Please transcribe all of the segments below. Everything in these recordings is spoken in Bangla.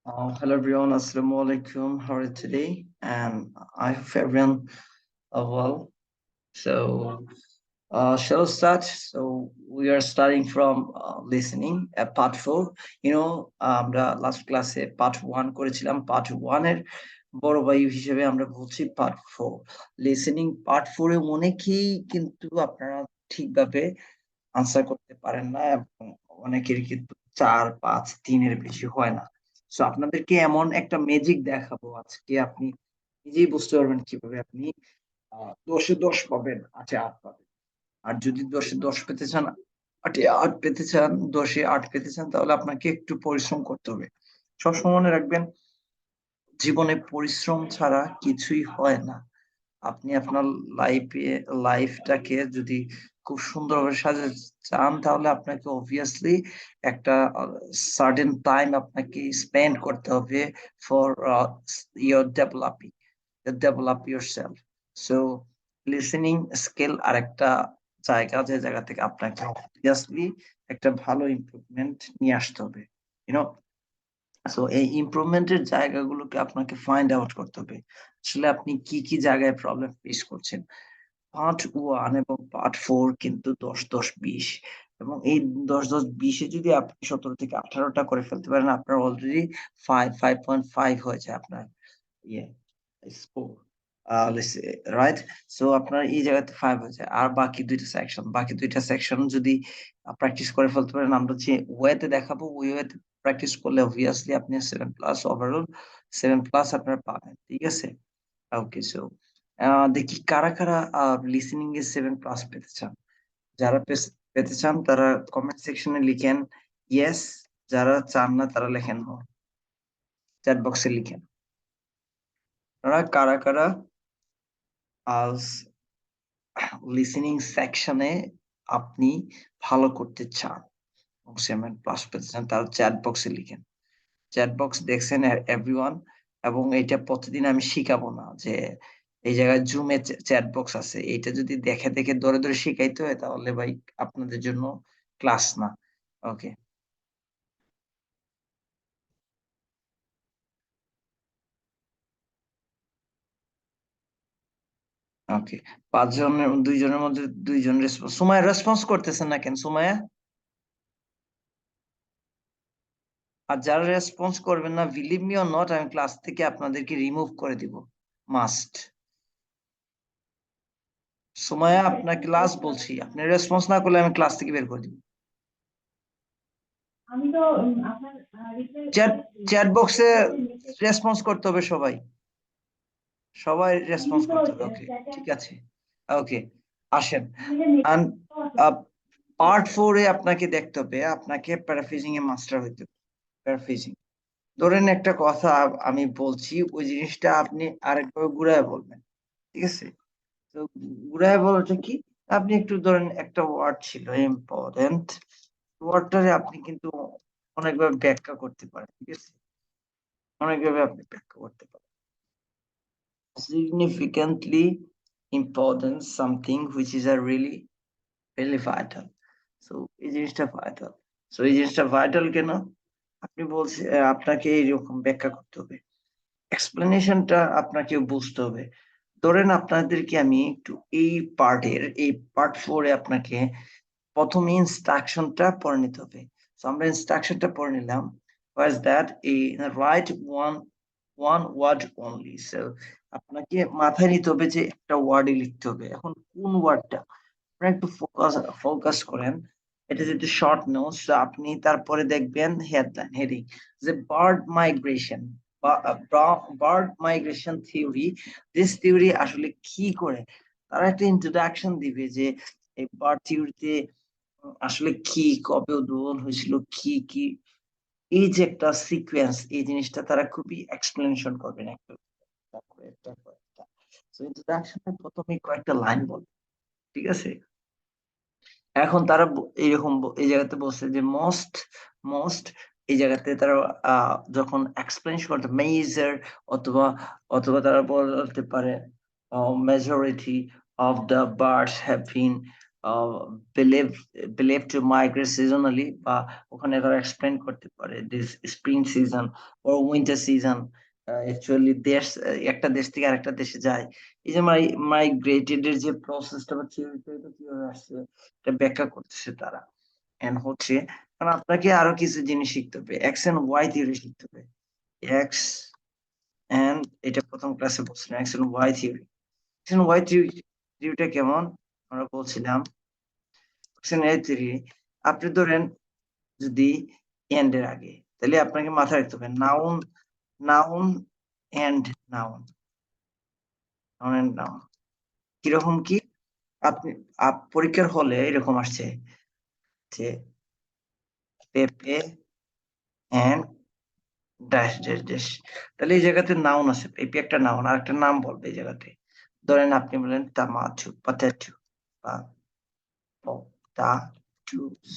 Hello everyone, Assalamu alaikum. How are you today? And I hope everyone are well. Shall we start? So we are starting from listening at part 4. আমরা last class part 1 করেছিলাম। Part 1 এর বড় ভাই হিসেবে আমরা বলছি part 4 listening part 4 এ অনেকেই কিন্তু আপনারা ঠিকভাবে আনসার করতে পারেন না এবং অনেকের কিন্তু 4, 5, 3 এর বেশি হয় না। সো আপনাদেরকে এমন একটা ম্যাজিক দেখাবো আজকে, আপনি নিজেই বুঝতে পারবেন কিভাবে আপনি 10-এ 10 পাবেন, 8-এ 8 পাবেন। আর যদি 10-এ 10 পেতে চান, 8-এ 8 পেতে চান, 10-এ 8 পেতে চান, তাহলে আপনাকে একটু পরিশ্রম করতে হবে। সবসময় মনে রাখবেন, জীবনে পরিশ্রম ছাড়া কিছুই হয় না। আপনি আপনার লাইফটাকে যদি খুব সুন্দরভাবে সাজাতে চান, তাহলে আপনাকে অবভিয়াসলি একটা সার্টেন টাইম আপনাকে স্পেন্ড করতে হবে for your develop yourself. So listening skill আরেকটা জায়গা, যে জায়গা থেকে আপনাকে অবভিয়াসলি একটা ভালো ইমপ্রুভমেন্ট নিয়ে আসতে হবে। সো এই ইমপ্রুভমেন্টের জায়গাগুলোকে আপনাকে ফাইন্ড আউট করতে হবে। আসলে আপনি কি কি জায়গায় প্রবলেম ফেস করছেন। পার্ট 1 এবং পার্ট 4 কিন্তু 10-10-20, এবং এই 10-10-20 এ যদি আপনি 17 থেকে 18টা করে ফেলতে পারেন, আপনার অলরেডি 5.5 হয়ে যায় আপনার ইয়ে স্কোর, রাইট। সো আপনার এই জায়গাতে 5 হয়ে যায়। আর বাকি দুইটা সেকশন যদি প্র্যাকটিস করে ফেলতে পারেন, আমরা যে ওয়েতে দেখাবো ওই ওয়েতে প্র্যাকটিস করলে অবভিয়াসলি আপনি 7+ ওভারঅল 7+ আপনারা পাবেন। ঠিক আছে, ওকে। সো দেখি কারা কারা লিসেনিং এ 7+ পেতে চান। যারা পেতে চান তারা কমেন্ট সেকশনে লিখেন ইয়েস, যারা চান না তারা লেখেন নো, চ্যাট বক্সে লিখেন আপনারা কারা কারা আজ লিসেনিং সেকশনে আপনি ভালো করতে চান, 7+ পেতে চান, তারা চ্যাট বক্সে লিখেন। চ্যাট বক্স দেখছেন এভরিওয়ান, এবং এটা প্রতিদিন আমি শিখাবো না যে এই জায়গায় জুমে চ্যাট বক্স আছে, এটা যদি দেখে দেখে ধরে ধরে শিখাইতে হয় তাহলে ভাই আপনাদের জন্য ক্লাস না। ওকে, ওকে। 5 জনের 2 জনের মধ্যে 2 জন রেসপন্স। সুমাইয়া রেসপন্স করতেছেন না কেন সুমাইয়া? আর যারা রেসপন্স করবেন না, বিলিভ মি অর নট, আমি ক্লাস থেকে আপনাদেরকে রিমুভ করে দিব, মাস্ট। সুমাইয়া আপনাকে ক্লাস বলছি, আপনি রেসপন্স না করলে আমি ক্লাস থেকে বের করে দিব। আমি তো আপনার চ্যাট চ্যাট বক্সে রেসপন্স করতে হবে সবাই, সবাই রেসপন্স করতে হবে। ওকে, ঠিক আছে, ওকে। আসেন, পার্ট 4 এ আপনাকে দেখতে হবে, আপনাকে প্যারাফ্রেজিং এ মাস্টার হইতে হবে। প্যারাফ্রেজিং, ধরেন একটা কথা আমি বলছি, ওই জিনিসটা আপনি আরেকভাবে ঘুরায় বলবেন। ঠিক আছে, তো ঘুরায় বলাটা কি, আপনি একটু ধরেন একটা ওয়ার্ড ছিল ইম্পর্টেন্ট, ওয়ার্ডটারে আপনি কিন্তু অনেকভাবে ব্যাখ্যা করতে পারেন। ঠিক আছে, অনেকভাবে আপনি ব্যাখ্যা করতে পারেন। Significantly important, something which is a really vital. So এই জিনিসটা ভাইটাল। সো এই জিনিসটা ভাইটাল কেন, আপনি বলছে আপনাকে এইরকম ব্যাখ্যা করতে হবে, এক্সপ্লেনেশনটা আপনাকে বুঝতে হবে। ধরেন আপনাদেরকে আমি একটু এই পার্ট 4 এ আপনাকে প্রথমে ইনস্ট্রাকশনটা পড়ে নিতে হবে। সো আমরা ইনস্ট্রাকশনটা পড়ে নিলাম। What is that? Right one word only. So আপনাকে মাথায় নিতে হবে যে একটা ওয়ার্ডই লিখতে হবে। এখন কোন ওয়ার্ডটা, আপনারা একটু ফোকাস করেন। এটা যেহেতু শর্ট নোটস, আপনি তারপরে দেখবেন হেডিং, যে bird migration theory. This theory আসলে কি করে, তারা একটা ইন্ট্রোডাকশন দিবে যে এই বার্ড থিওরিতে আসলে কি, কবে উদ্ভাবন হয়েছিল, কি কি, এই যে একটা সিকোয়েন্স, এই জিনিসটা তারা খুবই এক্সপ্লেনেশন করবেন একটা একটা। সো ইন্ট্রোডাকশনে প্রথমে কয়েকটা লাইন বলবে। ঠিক আছে, এখন তারা এইরকম এই জায়গাতে বলছে যে মোস্ট মোস্ট, এই জায়গাতে তারা যখন এক্সপ্লেনেশন করতে মেজার, অথবা তারা বলতে পারে majority of the birds have been believe believe to migrate seasonally, বা ওখানে তারা এক্সপ্লেন করতে পারে দিস স্প্রিং সিজন ও উইন্টার সিজন অ্যাকচুয়ালি দেশ একটা দেশ থেকে আরেকটা দেশে যায়। এই যে মাইগ্রেটেড এর যে প্রসেসটা বা থিওরিটা এটা কিভাবে আসছে এটা ব্যাখ্যা করতেছে তারা। এন্ড হচ্ছে কারণ আপনাকে আরো কিছু জিনিস শিখতে হবে, এক্স এন্ড ওয়াই থিওরি শিখতে হবে। এক্স এন্ড এটা প্রথম ক্লাসে বলছিলাম, X and Y theory. X and Y থিওরিটা কেমন আমরা বলছিলাম, এক্স এন্ড ওয়াই থিওরি আপনি ধরেন যদি এন্ড এর আগে, তাহলে আপনাকে মাথায় রাখতে হবে noun, noun and noun, noun and noun কিরকম কি আপনি পরীক্ষার হলে এরকম আসছে যে পেপে এন্ড ড্যাশ ড্যাশ ড্যাশ, তাহলে এই জায়গাতে নাউন আছে, পেপে একটা নাউন আর একটা নাম বলবে এই জায়গাতে। ধরেন আপনি বলেন তামাটু পটেটো বা পটাটুস,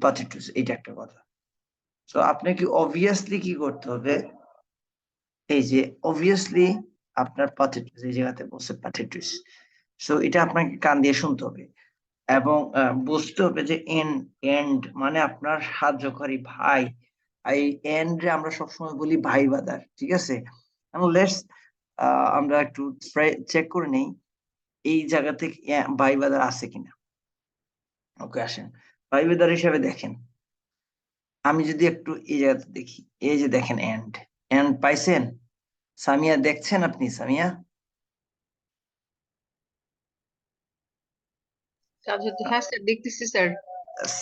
পটেটোস, এটা একটা কথা। তো আপনাকে অবভিয়াসলি কি করতে হবে, এই যে অবভিয়াসলি আপনার পটেটোস এই জায়গাতে বলছে পটেটোস, সো এটা আপনাকে কান দিয়ে শুনতে হবে এবং বুঝতে হবে যে এন্ড মানে আপনার সাহায্যকারী ভাই। এই এন্ড রে আমরা সবসময় বলি ভাই বাদার, ঠিক আছে। লেটস আমরা একটু চেক করে নেই এই জায়গা থেকে ভাই বাদার আছে কিনা। ওকে আসেন ভাই বাদার হিসাবে দেখেন, আমি যদি একটু এই জায়গাতে দেখি, এই যে দেখেন এন্ড, এন্ড পাইছেন? সামিয়া দেখছেন আপনি? সামিয়া হ্যাঁ স্যার, দেখতেছি স্যার।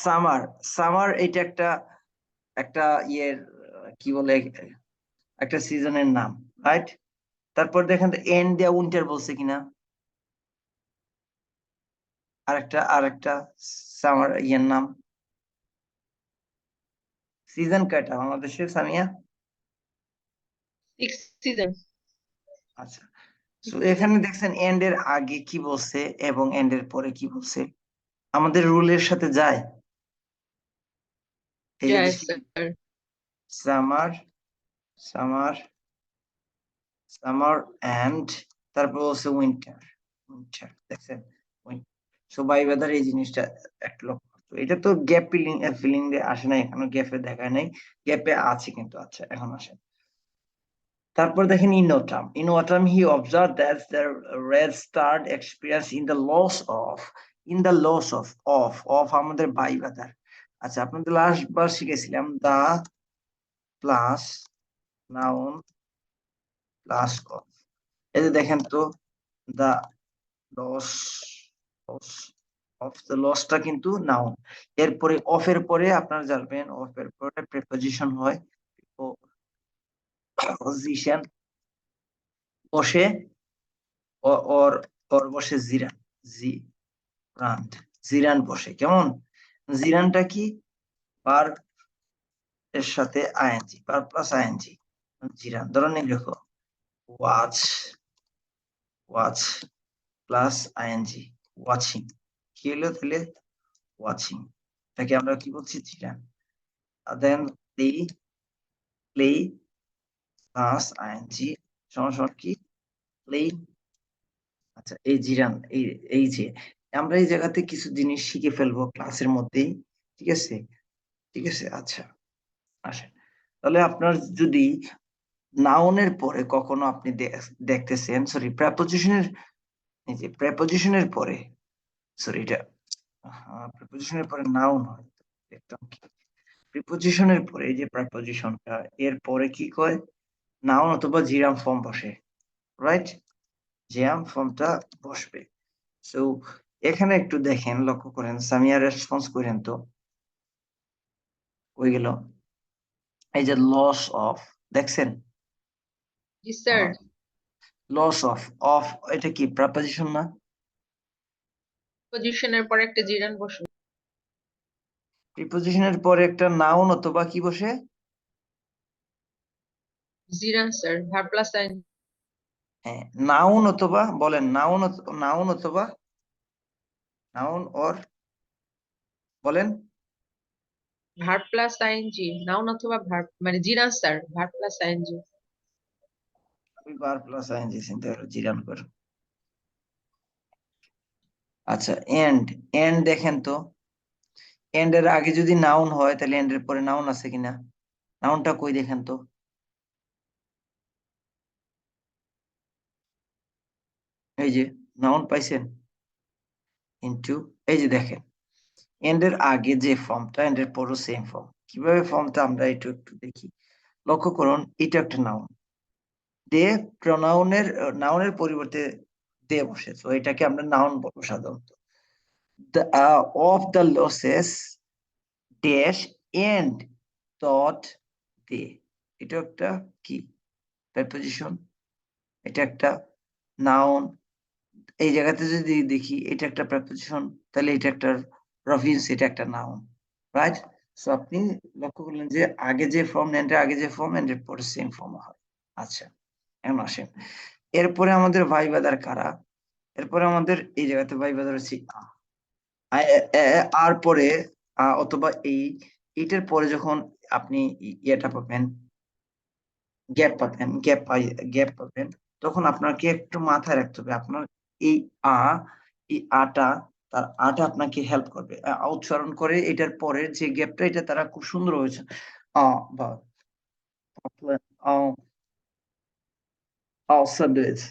সামার, সামার এটা একটা একটা ইয়ের কি বলে একটা সিজনের নাম, রাইট? তারপর দেখেন এন্ড দিয়া উইন্টার বলছে কিনা, আরেকটা সামার ইয়ের নাম। সিজন কয়টা বাংলাদেশে সামিয়া? 6 সিজন। আচ্ছা, তো এখানে দেখছেন এন্ড এর আগে কি বলছে এবং এন্ড এর পরে কি বলছে, আমাদের রুলের সাথে যায়। এই যে জয় দেখি sir. Summer, summer, summer and তারপর বলছে উইন্টার, উইন্টার দেখছেন সো বাই ওয়েদার এই জিনিসটা একটা লক্ষ্য করতে। এটা তো গ্যাপ ফিলিং ফিলিং দিয়ে আসে না, এখনো গ্যাপে দেখায় নাই, গ্যাপে আছে কিন্তু। আচ্ছা এখন আসেন তারপর দেখেন in autumn he observe that the red star experience in the loss of, in the loss of আমাদের বাই ওয়েদার। আচ্ছা আপনাদের লাস্ট বার শিখেছিলাম the plus noun plus of, এই যে দেখেন তো the loss, loss of, the লসটা কিন্তু নাউন, এরপরে অফ এর পরে আপনারা জানবেন অফ এর পরে প্রিপোজিশন হয়, প্রিপোজিশন বসে ওর ওর বসে জিরান, জিরান, জিরান বসে কেমন, জিরানটা কি ভার্ব এর সাথে ING, verb plus ING, gerund. ধরুন এই দেখো watch, watch plus ING, watching, কি হলো তাহলে ওয়াচিং, এটাকে আমরা কি বলছি gerund. Then play, play plus ING সমান সমান কি প্লে। আচ্ছা এই জিরান, এই যে আমরা এই জায়গাতে কিছু জিনিস শিখে ফেলবো ক্লাসের মধ্যেই, ঠিক আছে, ঠিক আছে। আচ্ছা আসেন তাহলে আপনার যদি নাউনের পরে কখনো আপনি দেখতেছেন, সরি প্রেপোজিশনের, এই যে প্রেপোজিশনের পরে, সরি এটা প্রেপোজিশনের পরে নাউন হয়, দেখতাম কি প্রিপোজিশনের পরে এই যে প্রেপোজিশনটা এর পরে কি কয় নাউন অথবা জিরাম ফর্ম বসে, রাইট? জিরাম ফর্মটা বসবে। সো এখানে একটু দেখেন, লক্ষ্য করেন, সামিয়া রেসপন্স করেন তো ওই গেল, এই যে লস অফ দেখছেন, জি স্যার। লস অফ, অফ এটা কি প্রেপোজিশন না? পজিশনের পর একটা জিরান বসে। প্রিপোজিশনের পরে একটা নাউন অথবা কি বসে? জিরান স্যার, ভার্ব প্লাস আইন। হ্যাঁ নাউন অথবা বলেন নাউন, নাউন অথবা নাউন অর বলেন ভার্ব প্লাস আইএনজি, নাউন অথবা ভার্ব, মানে জিরান স্যার, ভার্ব প্লাস আইএনজি। আমি বার প্লাস আইএনজি চিন্তা করো জিরান করো, আচ্ছা, এন্ড এন্ড দেখেন তো, এন্ড এর আগে যদি নাউন হয় তাহলে এন্ড এর পরে নাউন আছে কিনা, নাউনটা কই দেখেন তো। এই যে নাউন পাইছেন, ইনটু, এই যে দেখেন এন্ড এর আগে যে ফর্মটা এন্ড এর পরও সেম ফর্ম। কিভাবে ফর্মটা আমরা একটু একটু দেখি, লক্ষ্য করুন, এটা একটা নাউন, দে প্রনাউনের নাউনের পরিবর্তে দে বসে, তো এটাকে আমরা নাউন বলবো সাধারণত। The of the losses dash and dot দে, এটা একটা কি প্রেপোজিশন, এটা একটা নাউন। এই জায়গাতে যদি দেখি এটা একটা প্রেপোজিশন, তাহলে এটা একটা প্রভিন্স, এটা একটা নাউন, রাইট? সো আপনি লক্ষ্য করলেন যে আগে যে ফর্ম এন্ডের আগে যে ফর্ম এন্ডের পরে সেম ফর্ম হয়। আচ্ছা, এখন আসেন, এরপরে আমাদের ভাইবাদার কারা, এরপরে আমাদের এই জায়গাতে ভাইবাদার হচ্ছে আর পরে অথবা এইটার পরে যখন আপনি ইয়েটা পাবেন, গ্যাপ পাবেন, গ্যাপ পাবেন, তখন আপনাকে একটু মাথায় রাখতে হবে আপনার এই আ এই আটা, তার আটা আপনাকে হেল্প করবে উচ্চারণ করে এটার পরের যে গ্যাপটা, এটা তারা খুব সুন্দর হয়েছে। বা স্যান্ডউইচ,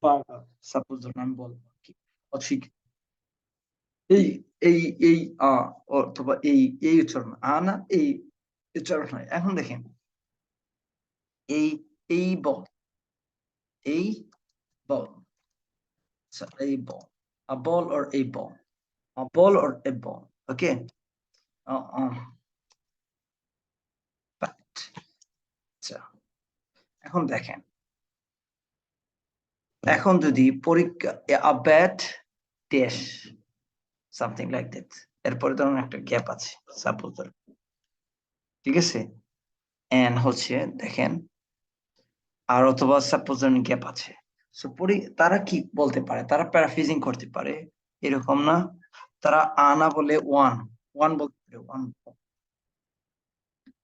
বার্গার, সাপোজ ধরুন আমি বলবো কি অশিক্ষিত, এই এই এই অথবা এই উচ্চারণ না, এই উচ্চারণ হয়। এখন দেখেন এই এই বল, এই বল, আচ্ছা এই বল, a ball or a ball, a ball or a ball, okay. But আচ্ছা, এখন দেখেন, এখন যদি পরীক্ষা a bat dash something like that, এরপরে ধরুন একটা গ্যাপ আছে সাপোজ, ঠিক আছে, এন্ড হচ্ছে দেখেন আর অথবা সাপোজ গ্যাপ আছে। সো তারা কি বলতে পারে, তারা প্যারাফ্রেজিং করতে পারে, এরকম না, তারা আনা বলে ওয়ান, ওয়ান বলতে পারে, ওয়ান,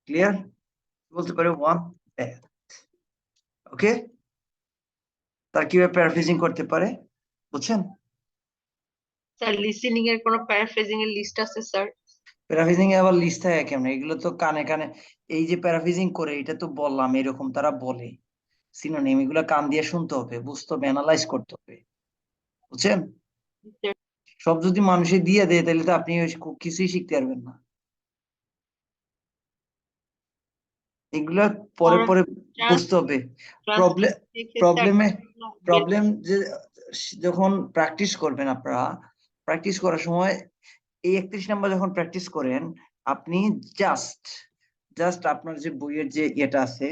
ক্লিয়ার, বলতে পারে ওয়ান, ওকে। তারা কিভাবে প্যারাফ্রেজিং করতে পারে বুঝছেন? স্যার লিসেনিং এর কোনো প্যারাফ্রেজিং এর লিস্ট আছে স্যার? প্যারাফ্রেজিং এ আবার লিস্ট থাকে কেমন, এগুলো তো কানে কানে, এই যে প্যারাফ্রেজিং করে এটা তো বললাম এরকম তারা বলে, সিনোনিম, এগুলো কান দিয়ে শুনতে হবে, বুঝতে হবে, অ্যানালাইজ করতে হবে, বুঝছেন? সব যদি মানুষে দিয়ে দেয় তাহলে তো আপনি কিছুই শিখতে পারবেন না, এগুলা পরে আর পরে বুঝতে হবে। প্রবলেম ট্রান্সক্রিপ্ট দেখে স্যার প্রবলেমে বের প্রবলেম যে যখন প্র্যাকটিস করবেন আপনারা, প্র্যাকটিস করার সময় এই 31 নাম্বার যখন প্র্যাকটিস করেন, আপনি জাস্ট জাস্ট আপনার যে বইয়ের যে এটা আছে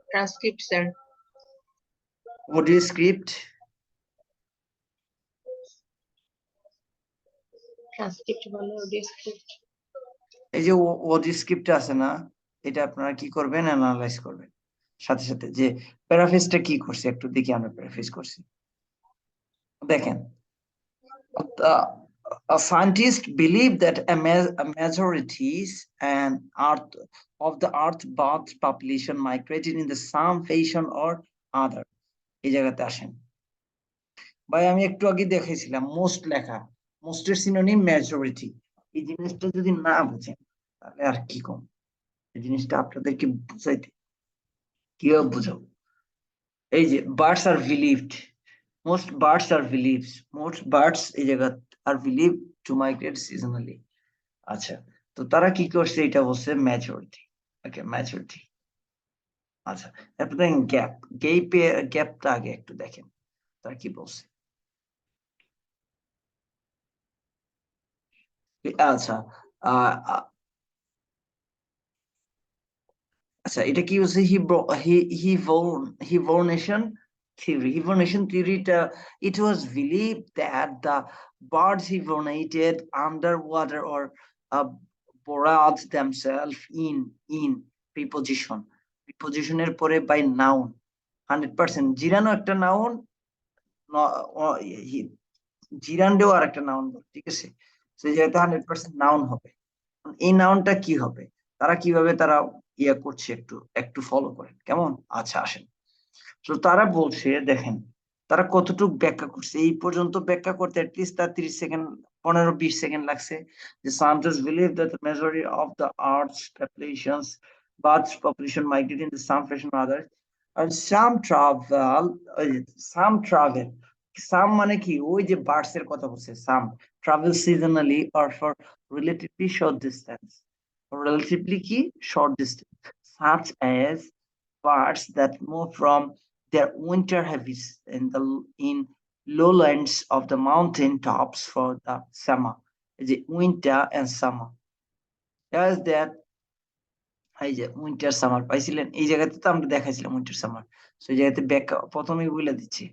transcript sir. Audio script, transcript বলে অডিও স্ক্রিপ্ট। এই যে অডিও স্ক্রিপ্ট আছে না, এটা আপনারা কি করবেন, অ্যানালাইজ করবেন সাথে সাথে যে প্যারাফ্রেজটা কি করছে, একটু দেখি আমরা প্যারাফ্রেজ করছি, দেখেন, scientists believe that a majorities and earth of the earth birth population migrated in the some fashion or other, এই জায়গাতে আসেন ভাই, আমি একটু আগে দেখাইছিলাম মোস্ট লেখা, মোস্টের সিনোনিম মেজরিটি, এই জিনিসটা যদি না বুঝেন তাহলে আর কি কম, এই জিনিসটা আপনাদেরকে বুঝাইতে কিভাবে বুঝাবো। এই যে বার্ডস আর বিলিভড, মোস্ট বার্ডস আর বিলিভস, মোস্ট বার্ডস এই জায়গা আর বিলিভ টু মাইগ্রেট সিজনালি। আচ্ছা, তো তারা কি করছে এটা বলছে ম্যাচুরিটি, ওকে ম্যাচুরিটি। আচ্ছা, তারপর দেখেন গ্যাপ, গ্যাপটা আগে একটু দেখেন তারা কি বলছে। আচ্ছা, আহ আচ্ছা, এটা কি হচ্ছে, hibernation hibernation theory টা, it was believed that the birds hibernated underwater or burrowed themselves in preposition, prepositionের পরে by noun 100%, জিরানো একটা নাউন, জিরান্ডেও আর একটা নাউন, ঠিক আছে, সেই জায়গাতে 100% নাউন হবে। এই নাউনটা কি হবে, তারা কিভাবে তারা ইয়া করছে, একটু একটু ফলো করেন কেমন। আচ্ছা আসেন, তো তারা বলছে দেখেন, তারা কতটুকু ব্যাখ্যা করছে এই পর্যন্ত ব্যাখ্যা করতে অ্যাটলিস্ট তার 30 সেকেন্ড 15-20 সেকেন্ড লাগছে। যে scientists believe that the majority of the earth's population migrate in the some fashion or other, and some travel some মানে কি ওই যে বার্ডস এর কথা বলছে, some travel seasonally or for relatively কি short distance, such as birds that move from their winter habits in lowlands of the mountain tops for the summer, the winter and summer. As that এই যে উইন্টার সামার পাইছিলেন, এই জায়গাতে তো আমরা দেখাইছিলাম উইন্টার সামার। সো এই জায়গাতে ব্যাখ্যা প্রথমেই বলে দিচ্ছি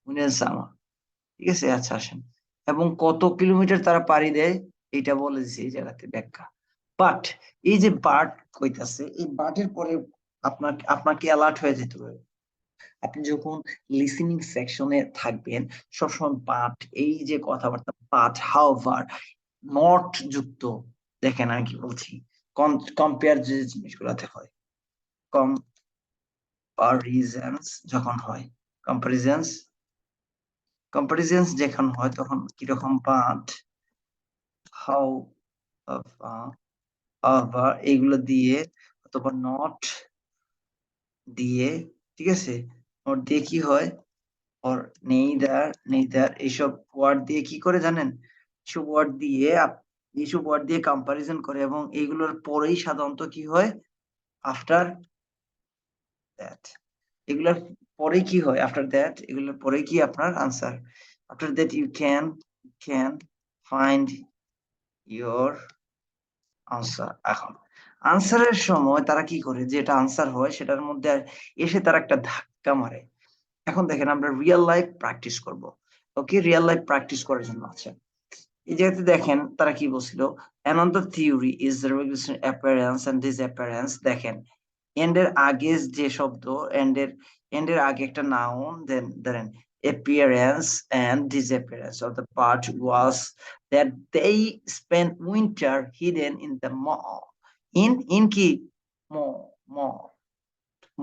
উইন্টার সামার, ঠিক আছে। আচ্ছা আসেন, এবং কত কিলোমিটার তারা পাড়ি দেয় এটা বলে দিচ্ছে এই জায়গাতে ব্যাখ্যা। বাট এই যে বার্ড কইতাছে, এই বার্ডের পরে আপনাকে অ্যালার্ট হয়ে যেতে হবে। আপনি যখন লিসেনিং সেকশনে থাকবেন সবসময় বাট, এই যে কথাবার্তা বাট হাউভার নট যুক্ত, দেখেন আমি কি বলছি, কম্পেয়ার যে জিনিসগুলোতে হয়, কম্পারিজনস যখন হয়, কম্পারিজনস যখন হয় তখন কিরকম বাট হাউ এইগুলো দিয়ে অথবা নট দিয়ে, ঠিক আছে, নট দিয়ে কি হয়, or neither এইসব ওয়ার্ড দিয়ে কি করে জানেন, এইসব ওয়ার্ড দিয়ে কম্পারিজন করে, এবং এইগুলোর পরেই সাধারণত কি হয়, আফটার দ্যাট, এগুলোর পরে কি হয়, আফটার দ্যাট এগুলোর পরে কি আপনার answer, after that you can find your answer. এখন আনসারের সময় তারা কি করে, যেটা আনসার হয় সেটার মধ্যে এসে তারা একটা ধাক্কা মারে। এখন দেখেন আমরা রিয়েল লাইফ প্র্যাকটিস করব, ওকে, রিয়েল লাইফ প্র্যাকটিস করার জন্য আছে। এই জায়গাতে দেখেন তারা কি বলছিল, another theory is the regulation appearance and disappearance। দেখেন এন্ড এর আগে যে শব্দ, এন্ড এর আগে একটা নাউন, দেন ধরেন appearance and disappearance of the part was that they spent winter hidden in the in কি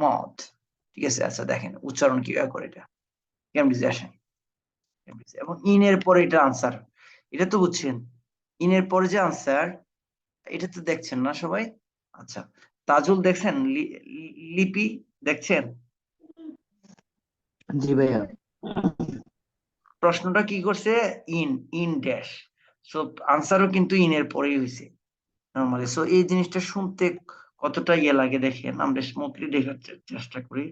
মদ, ঠিক আছে। আচ্ছা দেখেন উচ্চারণ কিভাবে করে এটা, কেমব্রিজে আসেন, এবং ইন এর পরে এটা আনসার, এটা তো বুঝছেন, ইন এর পরে যে আনসার এটা তো দেখছেন না সবাই। আচ্ছা তাজুল দেখছেন, লিপি দেখছেন, জি ভাইয়া। প্রশ্নটা কি করছে, ইন ড্যাশ, সো আনসারও কিন্তু ইন এর পরেই হয়েছে নরমালি। সো এই জিনিসটা শুনতে কতটা ইয়ে লাগে দেখেন, আমরা স্মুথলি দেখার চেষ্টা করি।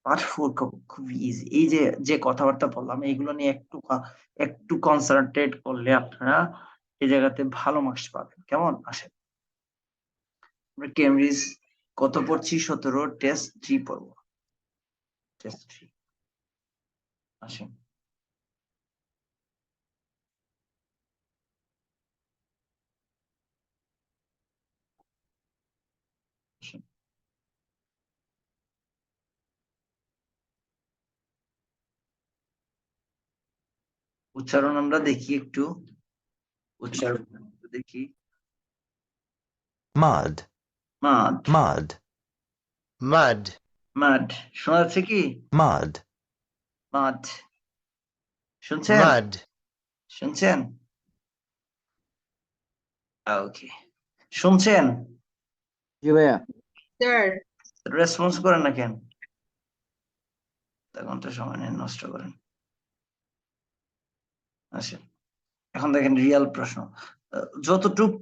পার্ট 4 খুব ইজি, এই যে কথাবার্তা বললাম এইগুলো নিয়ে একটু কনসেন্ট্রেট করলে আপনারা এই জায়গাতে ভালো মার্কস পাবেন। কেমন আসেন, আমরা কেমব্রিজ কত পড়ছি, 17, টেস্ট 3 পড়বো, টেস্ট 3 আসেন। আসেন। উচ্চারণ আমরা দেখি একটু, উচ্চারণ দেখি, mud, মাদ, mud, মাড। মাড শোনা যাচ্ছে কি, mud, মাদ শুনছেন, মাড। শুনছেন, ওকে শুনছেন, জি ভাইয়া। স্যার রেসপন্স করেন না কেন, ঘন্টা সময় নেন, নষ্ট করেন। আচ্ছা এখন দেখেন রিয়েল প্রশ্ন, যতটুক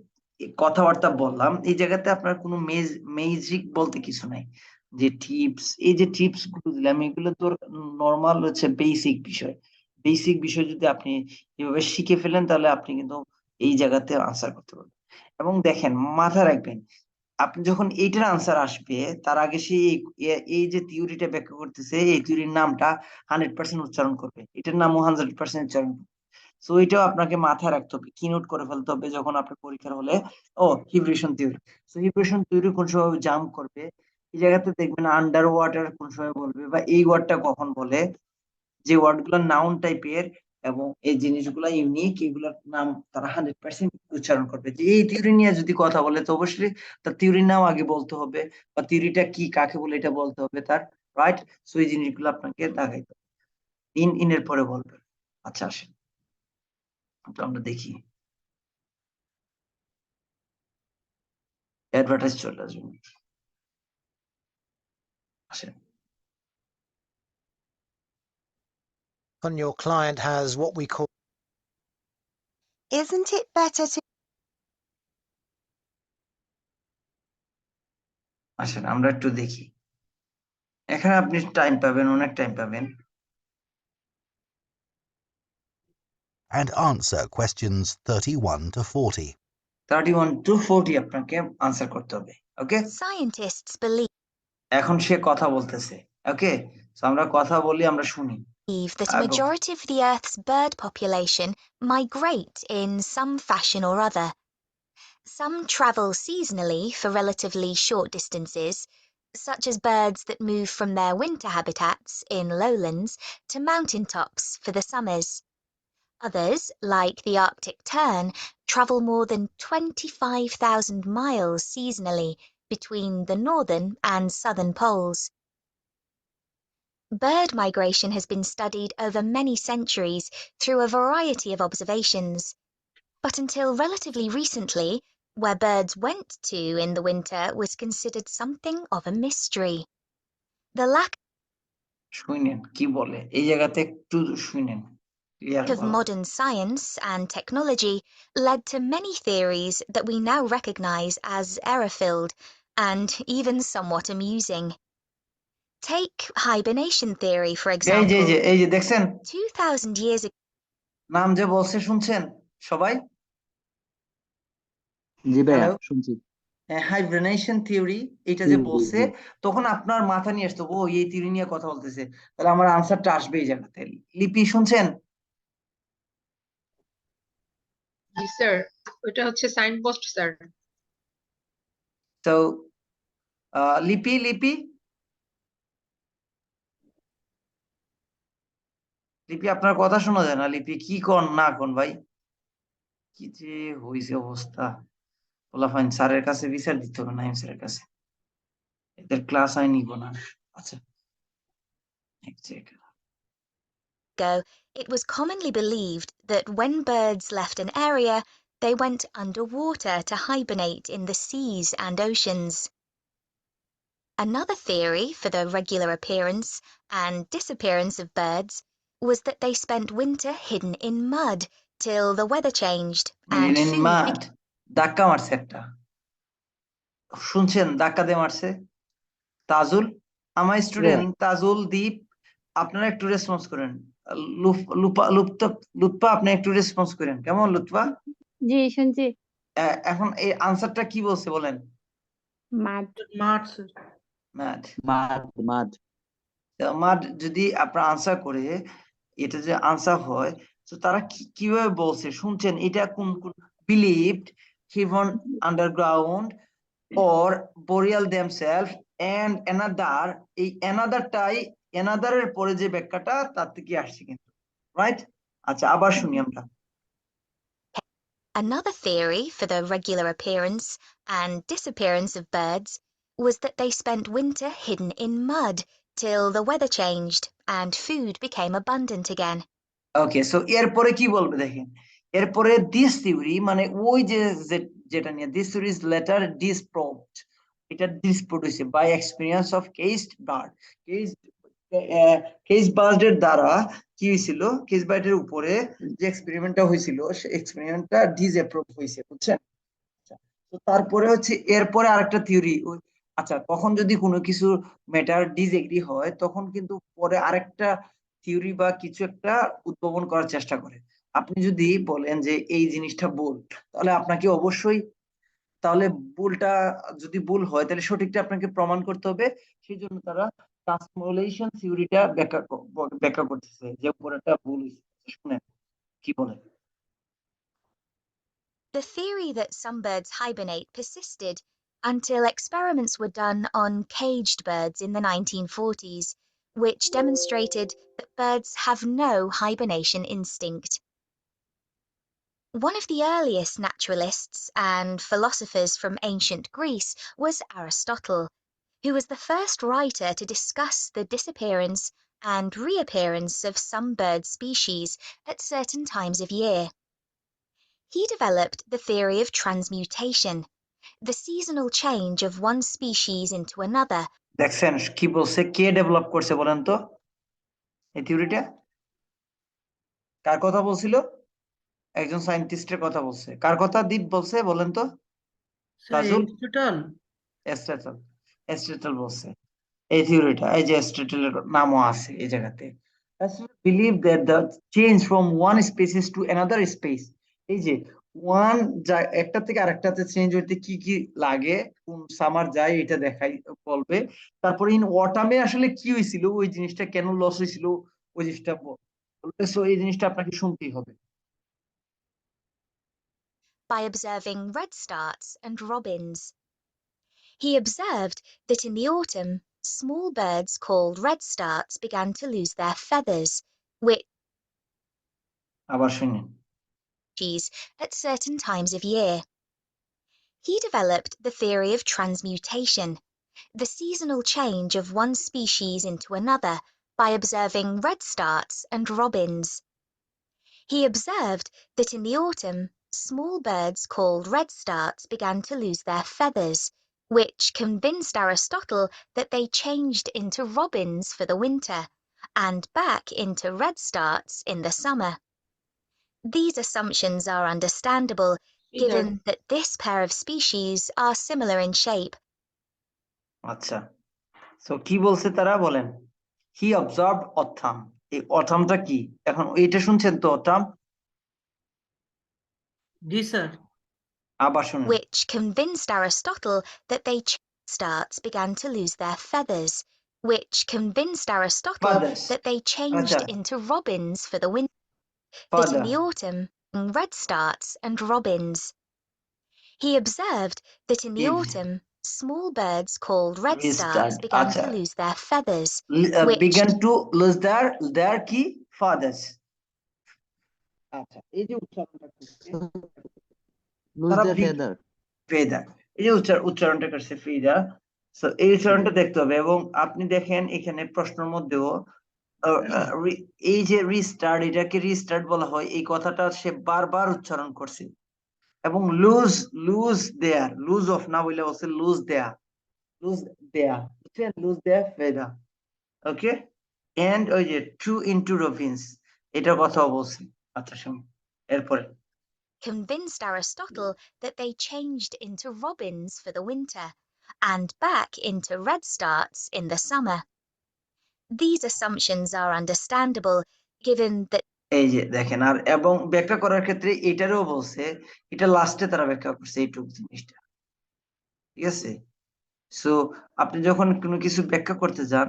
কথাবার্তা বললাম এই জায়গাতে আপনার কোনো ম্যাজিক বলতে কিছু নাই, যে টিপস, এই যে টিপস গুলো দিলাম এগুলো তো নর্মাল হচ্ছে বেসিক বিষয় যদি আপনি এভাবে শিখে ফেলেন তাহলে আপনি কিন্তু এই জায়গাতে আনসার করতে পারবেন। এবং দেখেন মাথায় রাখবেন, আপনি যখন এইটার আনসার আসবে তার আগে সে এই যে থিওরিটা ব্যাখ্যা করতেছে এই থিওরির নামটা 100% উচ্চারণ করবে, এটার নামও 100% উচ্চারণ। সো এটাও আপনাকে মাথায় রাখতে হবে, কি নোট করে ফেলতে হবে যখন আপনার পরীক্ষার হলে, ও হিব্রেশন থিওরি, সো হিব্রেশন থিওরি কোন সময় জাম্প করবে, এই জায়গাতে দেখবেন আন্ডার ওয়াটার কোন সময় বলবে, বা এই ওয়ার্ডটা কখন বলে, যে ওয়ার্ড গুলো নাউন টাইপের এবং এই জিনিসগুলো ইউনিক, এগুলোর নাম তারা 100% উচ্চারণ করবে। যে এই থিওরি নিয়ে যদি কথা বলে তো অবশ্যই তার থিওরির নাম আগে বলতে হবে, বা থিওরিটা কি কাকে বলে এটা বলতে হবে তার, রাইট। সো এই জিনিসগুলো আপনাকে দেখাইতে হবে। ইনের পরে বলবেন। আচ্ছা আসেন তো আমরা দেখি অ্যাডভার্টাইজ চলে আসবে। আসেন। When your client has what we call Isn't it better to আসেন আমরা একটু দেখি, এখানে আপনি টাইম পাবেন, অনেক টাইম পাবেন। and answer questions 31 to 40. 31 to 40 আপনাকে আনসার করতে হবে। ওকে, scientists believe এখন সে কথা বলতেছে। ওকে, তো আমরা কথা বলি, আমরা শুনি। that a এবং majority of the Earth's bird population migrate in some fashion or other? Some travel seasonally for relatively short distances, such as birds that move from their winter habitats in lowlands to mountaintops for the summers. Others, like the Arctic tern, travel more than 25,000 miles seasonally between the northern and southern poles. Bird migration has been studied over many centuries through a variety of observations. But until relatively recently, where birds went to in the winter was considered something of a mystery. The lack শুনেন কি বলে, এই জায়গাতে একটু শুনেন, ক্লিয়ার of বলা। modern science and technology led to many theories that we now recognize as error-filled and even somewhat amusing. Take hibernation theory, for এই example. যে দেখছেন 2,000 years ago, নাম যে বলছে, শুনছেন সবাই? জি ভাইয়া হ্যালো, শুনছি। হাইব্রিনেশন থিওরি, এটা জি যে জি বলছে, জি তখন আপনার মাথা নিয়ে আসতো ও এই থিওরি নিয়ে কথা বলতেছে, তাহলে আমার আনসারটা আসবে এই জায়গাতে। লিপি শুনছেন? জি স্যার, ওইটা হচ্ছে সাইনপোস্ট স্যার। তো লিপি লিপি লিপি আপনার কথা শোনা যায় না। লিপি কি কোন না কোন ভাই, কি যে হইছে অবস্থা। পোলাপাইন স্যারের কাছে বিচার দিতে হবে, নাইম স্যারের কাছে, এদের ক্লাস আমি নিব না। আচ্ছা এক জায়গা। it was commonly believed that when birds left an area, they went underwater to hibernate in the seas and oceans. Another theory for the regular appearance and disappearance of birds was that they spent winter hidden in mud till the weather changed and food মাঠ ধাক্কা মারছে একটা, শুনছেন? ধাক্কা দিয়ে মারছে। তাজুল, আমার ভাইয়া স্টুডেন্ট তাজুল, দীপ, আপনারা একটু রেসপন্স করেন। লুৎপা আপনি একটু রেসপন্স করেন, কেমন লুৎপা? জি শুনছি। এখন এই আনসারটা কি বলছে বলেন। মাঠ। ম্যাড। মাড মাড মাড যদি আপনার আনসার করে, এটা যে আনসার হয়, তো তারা কিভাবে বলছে শুনছেন? এটা কোন কোন believed heaven underground or burial themselves and another, এই অ্যানাদারটাই, অ্যানাদারের পরে যে ব্যাখ্যাটা তার থেকে আসছে কিন্তু, রাইট? আচ্ছা আবার শুনি আমরা। Another theory for the regular appearance and disappearance of birds was that they spent winter hidden in mud till the weather changed and food became abundant again. Okay, so এরপরে কি বলবে দেখেন, এরপরে দিস থিওরি মানে ওই যে যেটা নিয়ে this theory is later disproved, এটা ডিসপ্রুভ হইছে by experience of caged bird. কেস বার্ডের দ্বারা কি হয়েছিল, কেস বার্ডের উপরে যে এক্সপেরিমেন্টটা হয়েছিল, সেই এক্সপেরিমেন্টটা ডিসঅ্যাপ্রুভ হয়েছে, বুঝছেন? তো তারপরে হচ্ছে এরপরে আরেকটা থিওরি। আচ্ছা, তখন যদি কোনো কিছু ম্যাটার ডিসএগ্রি হয়, তখন কিন্তু পরে আরেকটা থিওরি বা কিছু একটা উদ্ভাবন করার চেষ্টা করে। আপনি যদি বলেন যে এই জিনিসটা ভুল, তাহলে আপনাকে অবশ্যই, তাহলে ভুলটা যদি ভুল হয় তাহলে সঠিকটা আপনাকে প্রমাণ করতে হবে। সেই জন্য তারা ট্রান্সফরমেশন থিওরিটা ব্যাখ্যা করতেছে যে উপরেটা ভুল হয়েছে। শুনেন কি বলে। The theory that some birds hibernate persisted until experiments were done on caged birds in the 1940s, which demonstrated that birds have no hibernation instinct. One of the earliest naturalists and philosophers from ancient Greece was Aristotle, who was the first writer to discuss the disappearance and reappearance of some bird species at certain times of year. He developed the theory of transmutation, the seasonal change of one species into another. দেখছেন কি বলছে, কে ডেভেলপ করছে বলেন তো এই থিওরিটা? কার কথা বলছিল? একজন সায়েন্টিস্টের কথা বলছে। কার কথা দীপ বলছে বলেন তো? তাজুল? এরিস্টটল বলছে এই থিওরিটা। এই যে এরিস্টটলের নামও আছে এই জায়গাতে। Believe that the change from one species to another space, এই যে ওয়ান একটা থেকে আরেকটাতে চেঞ্জ হইতে কি কি লাগে, কোন সামার যায় এটা দেখাই বলবে। তারপরে ইন অটামে আসলে কি হয়েছিল, ওই জিনিসটা কেন লস হয়েছিল, ওই জিনিসটা বলবে। সো এই জিনিসটা আপনাকে শুনতেই হবে। By observing redstarts and robins. He observed that in the autumn, small birds called redstarts began to lose their feathers, which আবার শুনুন। at certain times of year. He developed the theory of transmutation, the seasonal change of one species into another, by observing redstarts and robins. He observed that in the autumn, small birds called redstarts began to lose their feathers, which convinced Aristotle that they changed into robins for the winter and back into redstarts in the summer. These assumptions are understandable, given that this pair of species are similar in shape. আচ্ছা, সো কি বলছে তারা বলেন? হি অবজার্ভড অথাম। এই অথামটা কি? এখন এইটা শুনছেন তো অথাম? জি স্যার। আবার শুনুন। Which convinced Aristotle that they starts began to lose their feathers, which convinced Aristotle that they changed into robins for the winter, that in the autumn, redstarts and robins. He observed that in the autumn, small birds called redstarts began to lose their feathers, which began to lose their কি fathers। আচ্ছা, এই যে উচ্চারণটা করছে lose their feather, ফেদার, এই যে উচ্চারণটা করছে ফেদার। সো এই উচ্চারণটা দেখতে হবে। এবং আপনি দেখেন এখানে প্রশ্নের মধ্যেও এই যে রিস্টার্ট, এটাকে রিস্টার্ট বলা হয়, এই কথাটা সে বারবার উচ্চারণ করছে। এবং লুজ দেয়ার, লুজ অফ না বলে বলছে লুজ দেয়ার, লুজ দেয়ার, বুঝছেন? Lose their feather, okay. And ওই যে ট্রু ইনটু রবিনস, এটার কথাও বলছি। আচ্ছা শুনুন এরপরে। convinced Aristotle that they changed into robins for the winter and back into redstarts in the summer. These assumptions are understandable, given that এই যে দেখেন, আর এবং ব্যাখ্যা করার ক্ষেত্রে এটারও বলছে, এটা লাস্টে তারা ব্যাখ্যা করছে এইটুকু জিনিসটা, ঠিক আছে? সো আপনি যখন কোনো কিছু ব্যাখ্যা করতে যান,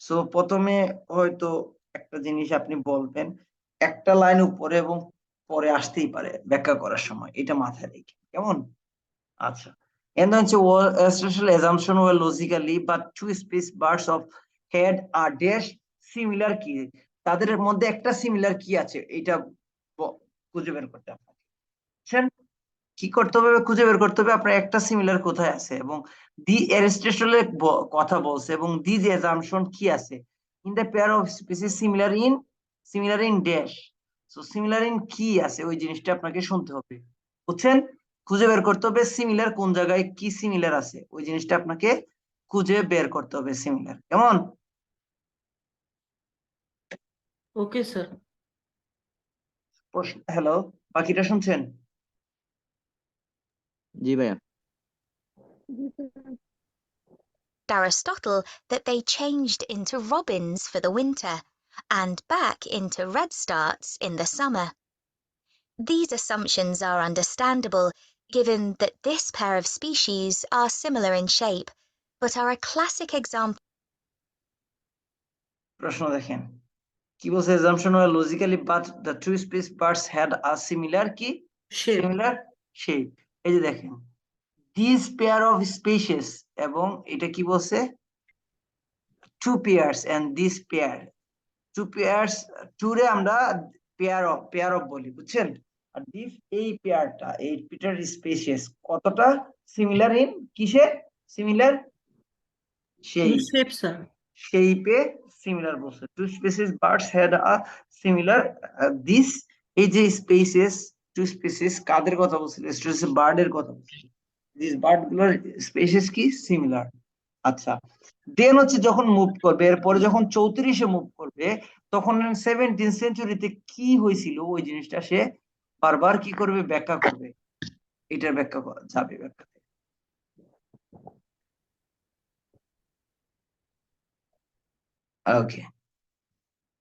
সো প্রথমে হয়তো একটা জিনিস আপনি বলবেন, একটা লাইন উপরে এবং পরে আসতেই পারে ব্যাখ্যা করার সময়, এটা মাথায় রেখে, কেমন? আচ্ছা, and then social assumption were logically but two species birds of head are dash similar কি, তাদের মধ্যে একটা সিমিলার কি আছে এটা খুঁজে বের করতে হবে। বুঝছেন কি করতে হবে? খুঁজে বের করতে হবে আপনার একটা সিমিলার কোথায় আছে, এবং দি এরিস্টটলের কথা বলছে, এবং দিস অ্যাজাম্পশন কি আছে in the pair of species similar in dash. So similar in কি আছে ওই জিনিসটা আপনাকে শুনতে হবে, বুঝছেন? খুঁজে বের করতে হবে সিমিলার কোন জায়গায় কি সিমিলার আছে, ওই জিনিসটা আপনাকে খুঁজে বের করতে হবে সিমিলার, কেমন? Okay sir. হ্যালো, বাকিটা শুনছেন? জি ভাইয়া। Aristotle that they changed into robins for the winter and back into redstarts in the summer. These assumptions are understandable, given that this pair of species are similar in shape, but are a classic example. প্রশ্ন দেখেন কি বলছে, assumption were logically but the two species birds had a similar কি similar shape। এই যে দেখেন these pair of species, এবং এটা কি বলছে two pairs and this pair, two pairs, two রে আমরা pair of বলি, বুঝছেন? আর this এই পেয়ারটা, এই পিটার স্পিসিস কতটা সিমিলার ইন কিসে? সিমিলার সেই শেপে সিমিলার বলছে, two species birds had a similar, this, এই যে স্পেসিস, টু স্পিসিস কাদের কথা বলছিল, বার্ডের কথা বলছিল, দিস বার্ড গুলোর স্পেসিস কি সিমিলার। আচ্ছা, দেন হচ্ছে যখন মুভ করবে, এরপরে যখন 34-এ মুভ করবে, তখন 17th সেঞ্চুরিতে কি হয়েছিল ওই জিনিসটা সে বারবার কি করবে, ব্যাখ্যা করবে, এটার ব্যাখ্যা যাবে ব্যাখ্যাতে। ওকে,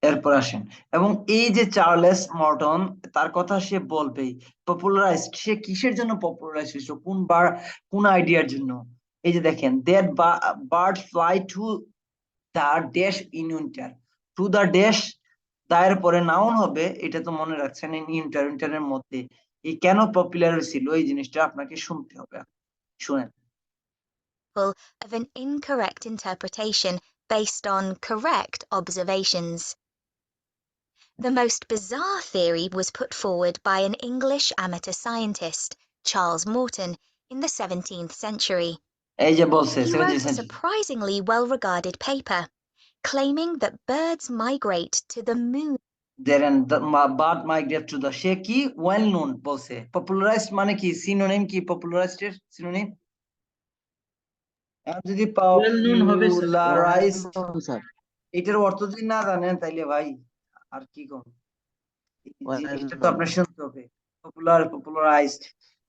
এরপর আসেন, এবং এই যে চার্লস মর্টন, তার কথা সে বলবেই। পপুলারাইজড, সে কিসের জন্য পপুলারাইজ হয়েছে, কোন আইডিয়ার জন্য? এই যে দেখেন, that bird fly to the dash in winter, to the dash, দায়ের পরে নাউন হবে, এটা তো মনে রাখছেন, ইন উইন্টার, উইন্টারের মধ্যে। এই কেন পপুলার হয়েছিল এই জিনিসটা আপনাকে শুনতে হবে, শুনেন। Of an incorrect interpretation based on correct observations. The most bizarre theory was put forward by an English amateur scientist, Charles Morton, in the 17th century. এই যে বলছে He 17th wrote a century, surprisingly well-regarded paper claiming that birds migrate to the moon. Then bird migrate to the, সে কি ওয়েল নোন বলছে, পপুলারাইজড মানে কি, সিনোনিম কি পপুলারাইজড এর সিনোনিম? যদি Well known হবে স্যার। পপুলারাইজড, স্যার, এটার অর্থ যদি না জানেন তাইলে ভাই আর কি কম, well এটা তো known। আপনার শুনতে হবে। পপুলারাইজড,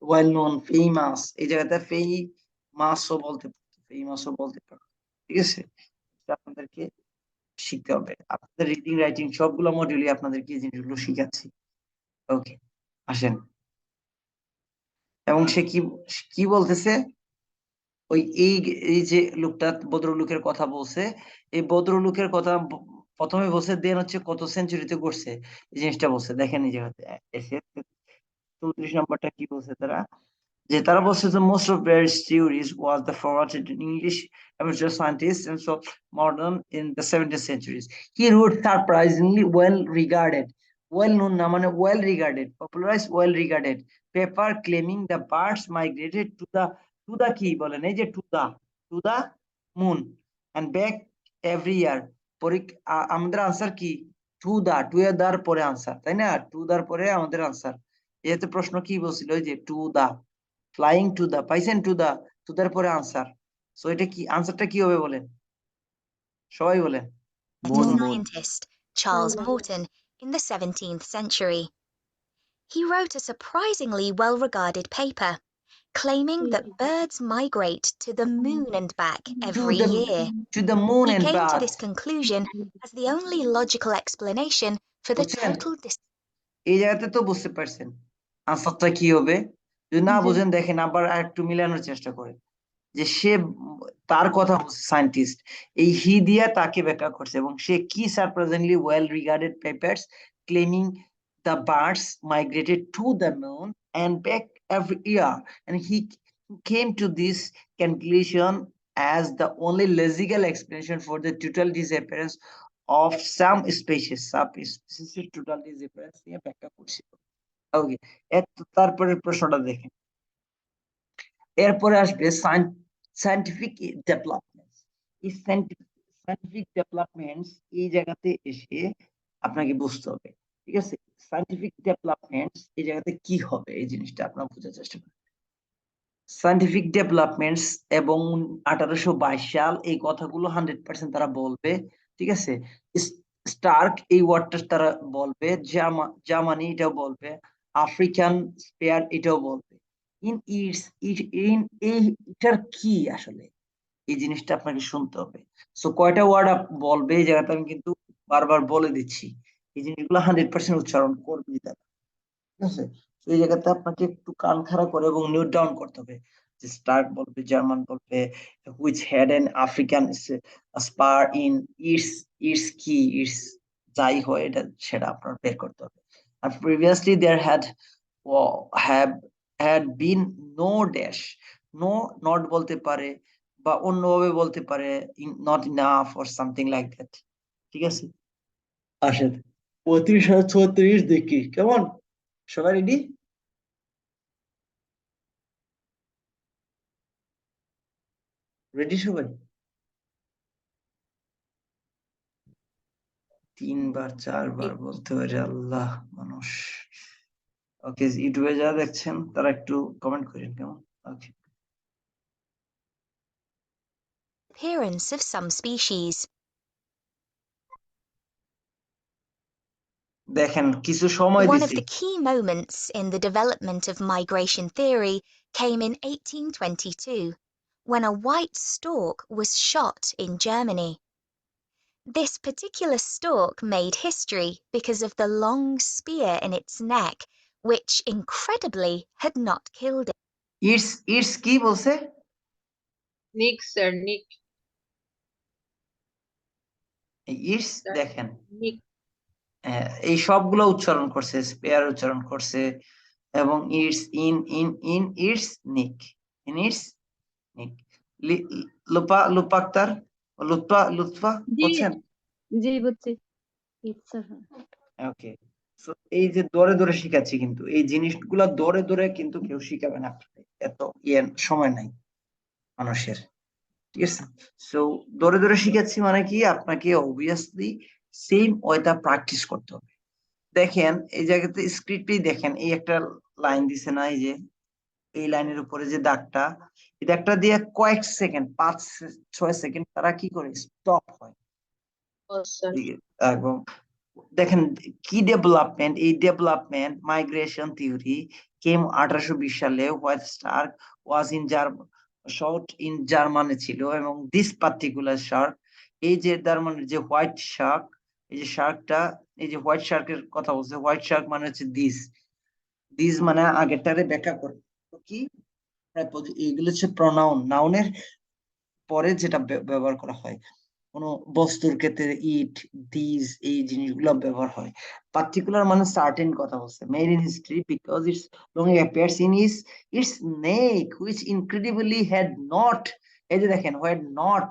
ওয়েল নোন, ফেমাস, এই জায়গাতে ফেমাসও বলতে পারো, ফেমাসও বলতে পারো, ঠিক আছে? এটা আপনাদেরকে শিখতে হবে, আপনাদের রিডিং রাইটিং সবগুলো মডিউলে আপনাদেরকে এই জিনিসগুলো শিখাচ্ছি। ওকে, আসেন, এবং সে কি কি বলতেছে, ওই এই যে লোকটা ভদ্রলোকের কথা বলছে, এই ভদ্রলোকের কথা প্রথমে বলছে, দেন হচ্ছে কত সেঞ্চুরিতে করছে এই জিনিসটা বলছে, দেখেন এই জায়গাতে এসে 34 নম্বরটা কি বলছে তারা, যে তারা বলছে যে most of Barry's theories was the forwarded in English amateur scientists and so modern in the 17th centuries. He wrote surprisingly well regarded, well known না মানে well regarded, popularized, well regarded paper claiming the birds migrated to the কি বলেন, এই যে to the moon and back every year. আমাদের আনসার কি, টু দার পরে আনসার, তাই না? টু দার পরে আমাদের আনসার। এতে প্রশ্ন কি বলছিল, ওই যে to the, flying to the, পাইছেন, টু দার পরে আনসার। সো এটা কি, আনসারটা কি হবে বলেন, সবাই বলেন। Moon, moon। Scientist Charles Morton in the 17th century. He wrote a surprisingly well-regarded paper claiming that birds migrate to the moon and back every year. To the moon He and came to back, this conclusion as the only logical explanation for the বুঝছেন? total distance. এই জায়গাতে তো বুঝতে পারছেন আনসারটা কি হবে, যদি না বুঝেন দেখেন আবার একটু মিলানোর চেষ্টা করেন, যে সে তার কথা সায়েন্টিস্ট, এই হি দিয়া তাকে ব্যাখ্যা করছে, এবং সে কি surprisingly well regarded papers claiming the birds migrated to the moon and back every year, and he came to this conclusion as the only logical explanation for the total disappearance of some species, total disappearance নিয়ে ব্যাখ্যা করছিল। ওকে, তারপরের প্রশ্নটা দেখেন, এরপরে আসবে সায়েন্টিফিক ডেভেলপমেন্টস। এই সায়েন্টিফিক ডেভেলপমেন্টস এই জায়গাতে এসে আপনাকে বুঝতে হবে, ঠিক আছে? সায়েন্টিফিক ডেভেলপমেন্টস এই জায়গাতে কি হবে এই জিনিসটা আপনারা বোঝার চেষ্টা করেন। সায়েন্টিফিক ডেভেলপমেন্টস এবং 1822 সাল, এই কথাগুলো 100% তারা বলবে, ঠিক আছে? স্টার্ক এই ওয়ার্ডটা তারা বলবে, জার্মানি এটাও বলবে, আফ্রিকান স্পেয়ার এটাও বলবে। এটার কি আসলে, এই জিনিসটা আপনাকে শুনতে হবে। সো কয়টা ওয়ার্ড বলবে এই জায়গাতে আমি কিন্তু বারবার বলে দিচ্ছি, এই জিনিসগুলো 100% উচ্চারণ করবে তারা, ঠিক আছে? এই জায়গাতে আপনাকে একটু কান খাড়া করে এবং নোট ডাউন করতে হবে, যে স্টার্ক বলবে, জার্মান বলবে, which had an African spear in its কি, ইটস যাই হয় এটা সেটা আপনার বের করতে হবে। আর previously there had been no dash, no not বলতে পারে, বা অন্যভাবে বলতে পারে not enough or something like that, ঠিক আছে? আসেন 35 আর 36 দেখি, কেমন সবাই রেডি? রেডি সবাই? 3 বার 4 বার বলতে পারে আল্লাহ মানুষ। ওকে, ইউটিউবে যারা দেখছেন তারা একটু কমেন্ট করেন কেমন। ওকে, Appearance of some species. দেখেন কিছু সময় One of দিছি। the key moments in the development of migration theory came in 1822, when a white stork was shot in Germany. This particular stork made history because of the long spear in its neck, which incredibly had not killed it. It's কি বলছে? নিক স্যার, নিক ইটস দেখেন নিক এই সবগুলো উচ্চারণ করছে, স্পেয়ার উচ্চারণ করছে এবং ইটস ইন ইটস নিক, ইন ইটস নিক। লুপা আক্তার, লুৎফা জি বলছেন? জি বুঝছি। ইচ্ছা ওকে, সো এই যে দরে দরে শিখাচ্ছি, কিন্তু এই জিনিসগুলা দরে দরে কিন্তু কেউ শিখাবে না, এত সময় নাই মানুষের, ঠিক আছে? সো দরে দরে শিখাচ্ছি মানে কি, আপনাকে অবভিয়াসলি সেম ওয়েটা প্র্যাকটিস করতে হবে। দেখেন এই জায়গাতে স্ক্রিপ্টেই দেখেন, এই একটা লাইন দিছে না, এই যে এই লাইনের উপরে যে দাগটা, এই দাগটা দিয়ে কয়েক সেকেন্ড 5-6 সেকেন্ড তারা কি করে স্টপ হয়। স্যার। এবং দেখেন কি ডেভেলপমেন্ট, এই ডেভেলপমেন্ট মাইগ্রেশন থিওরি কেম 1820 সালে। White stork was in short in Germany ছিল, এবং দিস পার্টিকুলার শার্ক, এই যে জার্মানির যে হোয়াইট শার্ক, এই যে শার্কটা, এই যে হোয়াইট শার্কের কথা বলছে, হোয়াইট শার্ক মানে হচ্ছে দিস মানে আগেরটারে ব্যাখ্যা করে কি, এইগুলো হচ্ছে প্রনাউন, নাউনের পরে যেটা ব্যবহার করা হয় কোন বস্তুর ক্ষেত্রে ইট, দিস, এই জিনিসগুলো ব্যবহার হয়। পার্টিকুলার মানে সার্টেন কথা বলছে। Made in history because it's long appears in it's neck which incredibly had not, এই যে দেখেন had not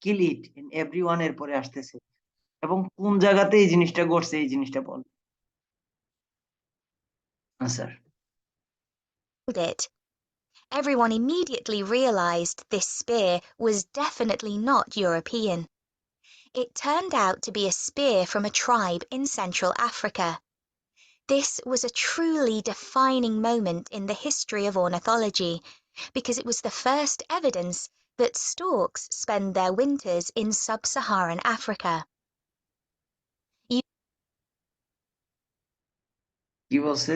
kill it in everyone এর পরে আসতেছে, এবং কোন জায়গাতে এই জিনিসটা ঘটছে এই জিনিসটা বল। Sir It. Everyone immediately realized this spear was definitely not European. It turned out to be a spear from a tribe in Central Africa. This was a truly defining moment in the history of ornithology, because it was the first evidence that storks spend their winters in sub-Saharan Africa. কি বলছে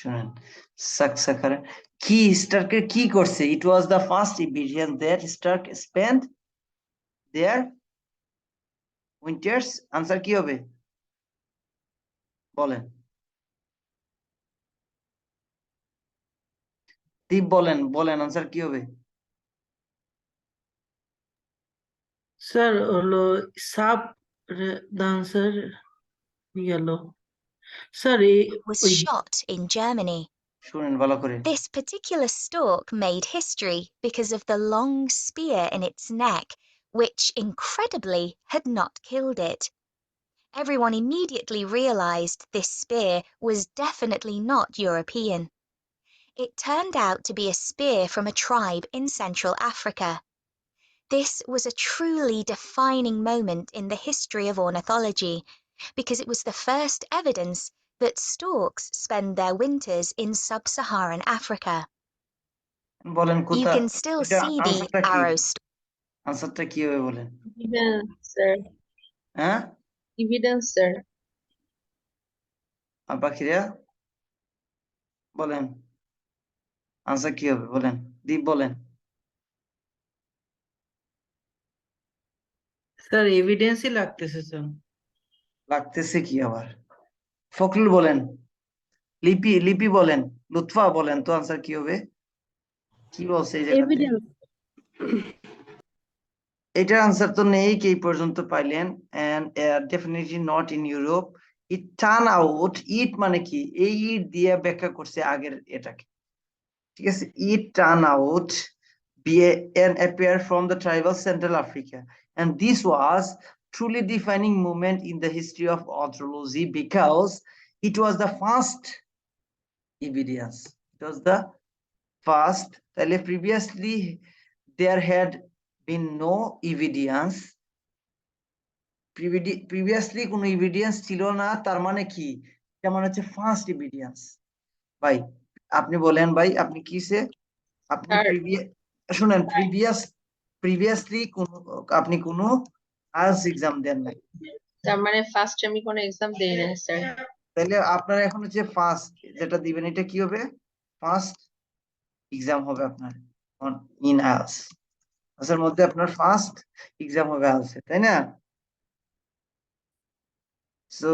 শুনেন, সাকসাকারে কি স্টার্কে কি করছে, it was the first evidence that stork spend their winters. Answer কি হবে বলেন, দীপ বলেন আনসার কি হবে? স্যার হলো সাব ডান্সার গেল sir Was shot in Germany. শুনেন ভালো করে। This particular stork made history because of the long spear in its neck, which incredibly had not killed it. Everyone immediately realized this spear was definitely not European. It turned out to be a spear from a tribe in Central Africa. This was a truly defining moment in the history of ornithology, because it was the first evidence that storks spend their winters in sub-Saharan Africa. বলেন You কোথা, can still এটা see the আনসারটা কি, arrow আনসারটা কি হবে বলেন? এভিডেন্স স্যার, হ্যাঁ এভিডেন্স স্যার। আর বাকিরা বলেন আনসার কি হবে বলেন, দীপ বলেন। স্যার এভিডেন্সই লাগতেছে স্যার। লাগতেছে কি আবার? ফখরুল বলেন, লিপি বলেন, লুৎফা বলেন তো আনসার কি হবে, কি বলছে এই জায়গাতে? এভিডেন্স। এটার আনসার তো নেই, কি পর্যন্ত পাইলেন? And definitely not in Europe. It turn out, it মানে কি, এই ইট দিয়ে ব্যাখ্যা করছে আগের এটাকে, ঠিক আছে? ইট turn out be an appear from the tribal Central Africa, and this was truly defining moment in the history of ornithology because it was the first evidence. It was the first. Previously there had been no evidence previously কোনো এভিডেন্স ছিল না, তার মানে কি? এটা মানে হচ্ছে ফার্স্ট এভিডেন্স। ভাই আপনি বলেন ভাই, আপনি কিসে আপনি স্যার শুনেন, প্রিভিয়াসলি কোন আপনি কোনো আইএলটিএস এক্সাম দেন নাই, তার মানে ফার্স্ট আমি কোনো এক্সাম দেই না স্যার। তাহলে আপনার এখন হচ্ছে ফার্স্ট যেটা দিবেন এটা কি হবে? ফার্স্ট এক্সাম হবে আপনার ইন আইএলটিএস। এর মধ্যে আপনার ফার্স্ট এক্সাম হবে আইএলটিএস, তাই না? So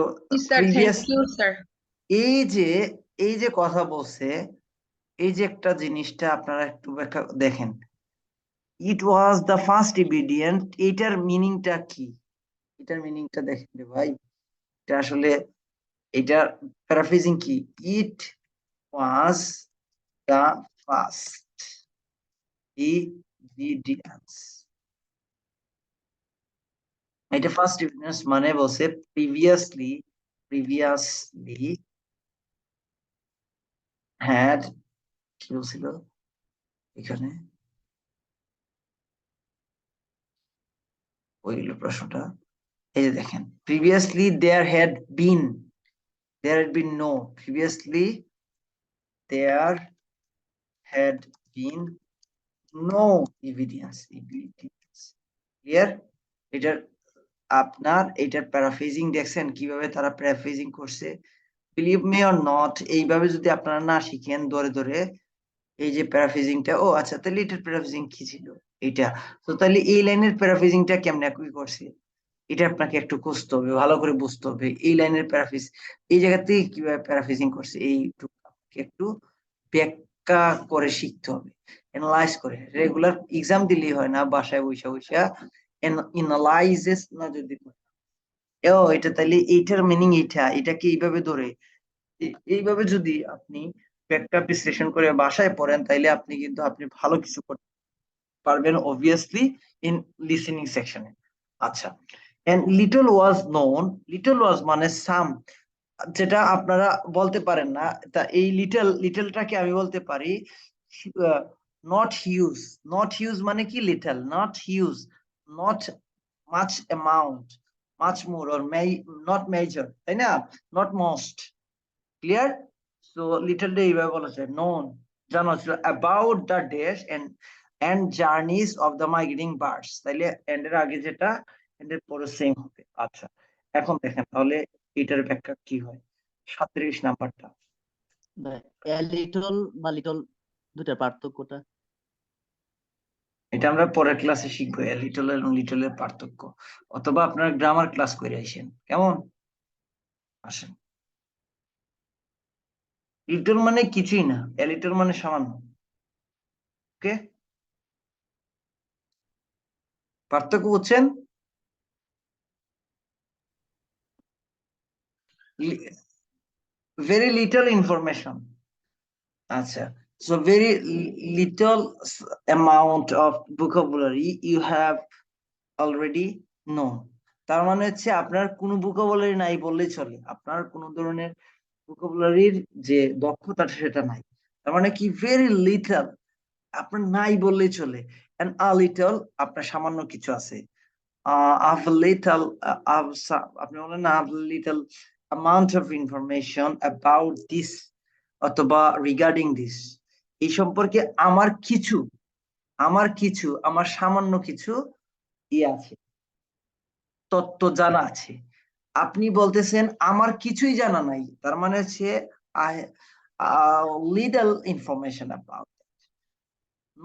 sir previous thank you sir. এই যে কথা বলছে, এই যে একটা জিনিসটা আপনারা একটু দেখেন, ইট ওয়াজ দ্য ফার্স্ট এভিডেন্ট, এটার মিনিংটা কি? এটার মিনিংটা দেখেন রে ভাই, এটা আসলে এটা প্যারাফ্রেজিং কি? ইট ওয়াজ দ্য ফার্স্ট এভিডেন্স। এটা ফার্স্ট এভিডেন্স মানে বলছে প্রিভিয়াসলি হ্যাড, কি বলছিল এখানে, ওই প্রশ্নটা, এই যে দেখেন, previously there had been no, previously there had been no evidence clear? এটার আপনার এটার প্যারাফ্রেজিং দেখছেন কিভাবে তারা প্যারাফ্রেজিং করছে? বিলিভ মি অর নট, এইভাবে যদি আপনারা না শিখেন ধরে ধরে এই যে প্যারাফ্রেজিংটা, ও আচ্ছা তাহলে এটার প্যারাফ্রেজিং কি ছিল এটা, তো তাহলে এই লাইনের প্যারাফ্রেজিংটা কেমনে কি করছে এটা আপনাকে একটু খুঁজতে হবে, ভালো করে বুঝতে হবে এই লাইনের প্যারাফ্রেজ এই জায়গা থেকে কিভাবে প্যারাফ্রেজিং করছে, একটু ব্যাখ্যা করে শিখতে হবে, অ্যানালাইজ করে। রেগুলার এক্সাম দিলেই হয় না, বাসায় বসে বসে অ্যানালাইসিস না যদি ও এটা তাহলে এইটার মিনিং এটাকে এইভাবে ধরে এইভাবে যদি আপনি ব্যাখ্যা বিশ্লেষণ করে বাসায় পড়েন, তাইলে আপনি কিন্তু আপনি ভালো কিছু করতে পারবেন অবভিয়াসলি ইন লিসেনিং সেকশনে। আচ্ছা, and little was known, little was মানে সাম, যেটা আপনারা বলতে পারেন না, তা এই লিটলটাকে আমি বলতে পারি not huge মানে কি little, not huge, not much amount, much more or not major, তাই না? not most, clear? so little day এইভাবে বলা যায় known, জানা ছিল about the days and journeys of the migrating birds, তাইলে এন্ড এর আগে যেটা এন্ড এর পরে সেম হবে। আচ্ছা এখন দেখেন তাহলে এটার ব্যাখ্যা কি হয়, 37 নাম্বারটা। লিটল বা লিটল দুটার পার্থক্যটা এটা আমরা পরের ক্লাসে শিখবো, লিটল এবং লিটলের পার্থক্য, অথবা আপনার গ্রামার ক্লাস করে আসেন, কেমন? আসেন, লিটল মানে কিছুই না, লিটল মানে সামান্য, ওকে? পার্থক্য বুঝছেন? very little information, আচ্ছা, so very little amount of vocabulary you have already known, তার মানে হচ্ছে আপনার কোনো vocabulary নাই বললেই চলে, আপনার কোনো ধরনের vocabulary যে দক্ষতা সেটা নাই, তার মানে কি very little আপনার নাই বললেই চলে, and a little আপনার সামান্য কিছু আছে, of little আপনি বলেন না little amount of information about this অথবা regarding this, এই সম্পর্কে আমার সামান্য কিছু আছে, তত্ত্ব জানা আছে। আপনি বলতেছেন আমার কিছুই জানা নাই, তার মানে হচ্ছে little information about it,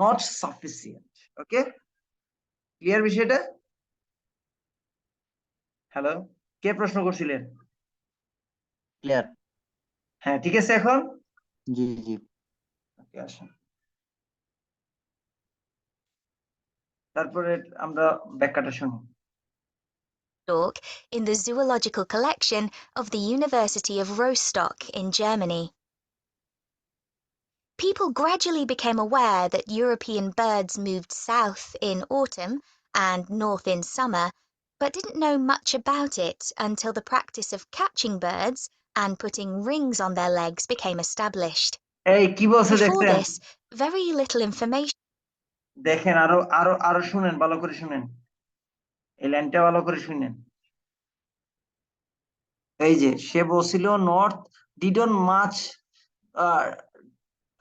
not sufficient, okay? Clear বিষয়টা? হ্যালো, কে প্রশ্ন করছিলেন? ক্লিয়ার? হ্যাঁ ঠিক আছে এখন, জি জি। ওকে আসুন তারপরে আমরা ব্যাখ্যাটা শুনি। Stork in the zoological collection of the University of Rostock in Germany. People gradually became aware that European birds moved south in autumn and north in summer, but didn't know much about it until the practice of catching birds and putting rings on their legs became established. এই কি বলছে Before দেখছেন? this, very little information. দেখেন আরো শুনেন, ভালো করে শুনেন, এই লাইনটা ভালো করে শুনেন। এই যে সে বলছিল নর্থ ডিডন্ট মাচ,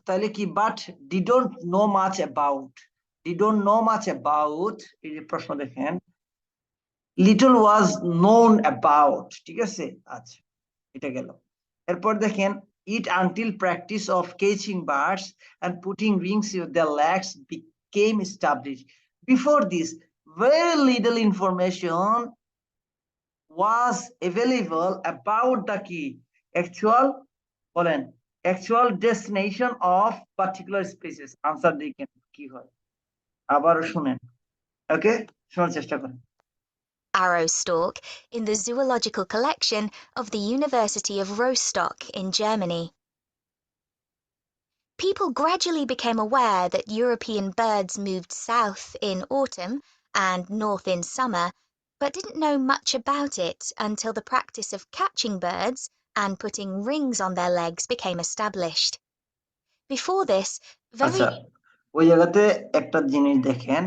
তাহলে কি but didn't know much about, didn't know much about, এই যে প্রশ্ন দেখেন লিটল ওয়াজ নোন অ্যাবাউট, ঠিক আছে। আচ্ছা এটা গেল। এরপর দেখেন ইট until practice of কেচিং birds and putting rings in their legs became established. Before this, very little information was available about the key actual বলেন actual destination of particular species. Answer দেখেন কি হয়, আবারও শুনেন, ওকে শোনার চেষ্টা করেন। Arrowstalk in the zoological collection of the University of Rostock in Germany. People gradually became aware that European birds moved south in autumn and north in summer, but didn't know much about it until the practice of catching birds and putting rings on their legs became established. Before this, আচ্ছা ওই জায়গাতে একটা জিনিস দেখেন,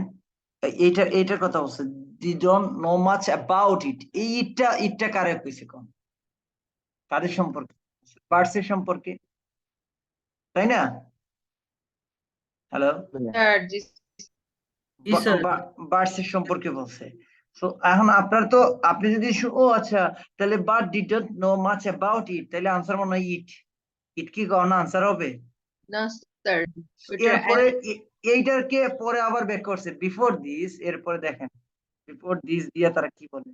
এইটার কথা বলছে didn't know much about it, এই ইটটা কারে কইছে কোন, কাদের সম্পর্কে, বার্ডস এর সম্পর্কে, তাই না? হ্যালো, স্যার জি জি স্যার। বার্ডস এর সম্পর্কে বলছে। সো এখন আপনার তো আপনি যদি ও আচ্ছা তাহলে but didn't know much about it, তাহলে আনসার মনে হয় ইট, ইট কি কোন আনসার হবে? না স্যার, ওটা এরপরে এইটাকে পরে আবার ব্যাক করছে বিফোর দিস, এরপরে দেখেন বিফোর দিস দিয়ে তারা কি বলে,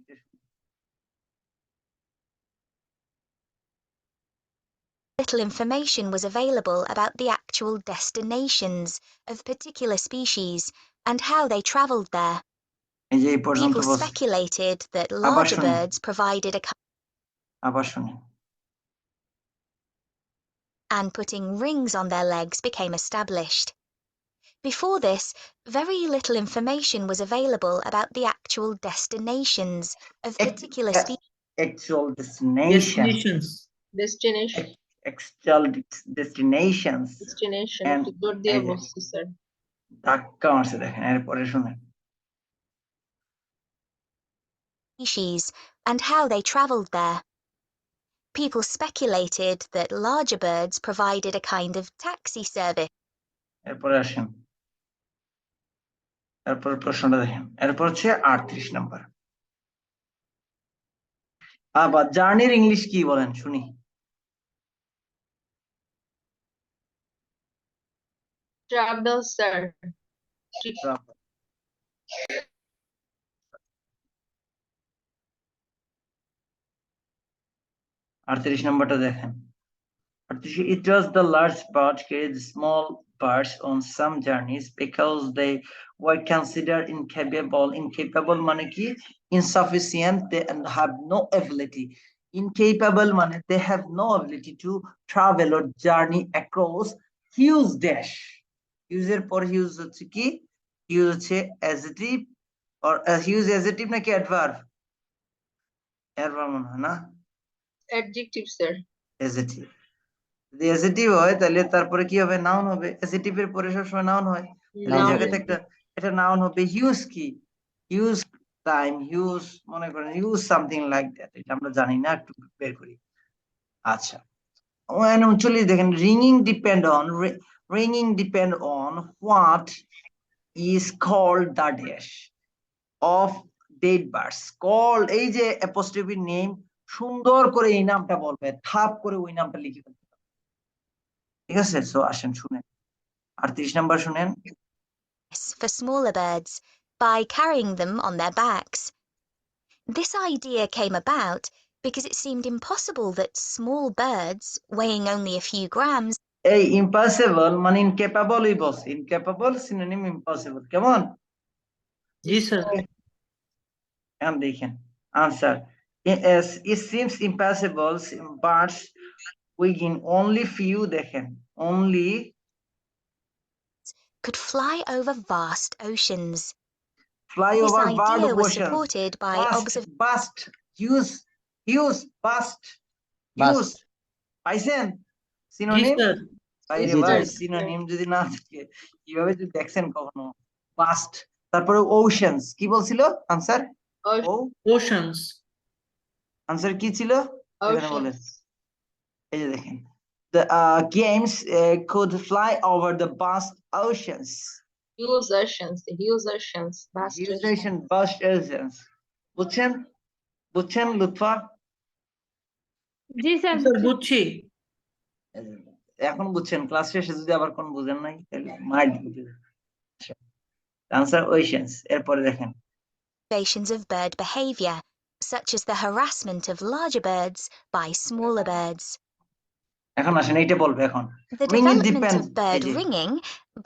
little information was available about the actual destinations of particular species and how they traveled there. এই যে এই পর্যন্ত People বলছে, speculated that আবার larger শুনি, birds provided a আবার শুনি, and putting rings on their legs became established. Before this, very little information was available about the actual destinations of particular species. actual destination, destination actual destinations, destination And- একটু জোর দিয়ে এই যে- বলছি স্যার। ধাক্কা মারছে দেখেন, এরপরে শুনেন Species and how they traveled there. People speculated that larger birds provided a kind of taxi service. এরপরে আসেন, এরপর প্রশ্নটা দেখেন, এরপর হচ্ছে 38 নাম্বার। আবার জার্নির ইংলিশ কি বলেন শুনি। Travel sir. আটত্রিশ নাম্বারটা দেখেন, it was the large bird carried small birds on some journeys because they were considered incapable মানে কি insufficient, they have no ability, incapable মানে they have no ability to travel or journey across huge dash, use এর পর use হচ্ছে কি, use হচ্ছে adjective or use adjective নাকি adverb, adverb মনে হয় না, অ্যাডজেক্টিভ স্যার। adjective, যদি অ্যাডজেক্টিভ হয় তাহলে তারপরে কি হবে, নাউন হবে, অ্যাডজেক্টিভ এর পরে সবসময় নাউন হয়, তাহলে এই Noun. জায়গাতে একটা নাউন হবে, হিউজ কি, হিউজ টাইম, হিউজ মনে করেন হিউজ সামথিং লাইক দ্যাট, এটা আমরা জানি না, একটু বের করি। আচ্ছা 39 দেখেন, ringing depend on what is called the dash of dead birds called, এই যে অ্যাপোস্ট্রফি নেম, সুন্দর করে এই নামটা বলবে, থাপ করে ওই নামটা লিখে ফেলবে, ঠিক আছে। সো আসেন শুনেন 38 নাম্বার শুনেন। For smaller birds by carrying them on their backs. This idea came about because it seemed impossible that small birds, weighing only a few grams, এই ইম্পসিবল মানে ইনক্যাপাবলই বলছে, ইনক্যাপাবল সিনোনিম ইম্পসিবল, কেমন? জি স্যার। এখন দেখেন answer, it seems impossible birds weighing only few, দেখেন only could fly over vast oceans. fly This over idea wide was oceans, supported by bust, use, bust, use, পাইছেন জি সিনোনিম, স্যার। বাইরে জি, ভাই জি। সিনোনিম যদি না থাকে কিভাবে যদি দেখছেন কখনো, বাস্ট, তারপরে ওশানস কি বলছিল আনসার, ও ওশানস। আনসার কি ছিল, এখানে বলেন Oceans. এই যে দেখেন the games could fly over the vast oceans. Huge oceans. Huge oceans. Vast Huge oceans. ocean, vast oceans. বুঝছেন বুঝছেন লুৎফা? জি স্যার স্যার বুঝছি এখন বুঝছেন, ক্লাস শেষে যদি আবার কোন বুঝেন নাই তাহলে মাইট বুঝে আনসার ওয়েশনস। এরপরে দেখেন Observations of bird behavior, such as the harassment of larger birds by smaller birds. এখন আসেন এইটা বলবে এখন The ringing development depend of bird এই যে ringing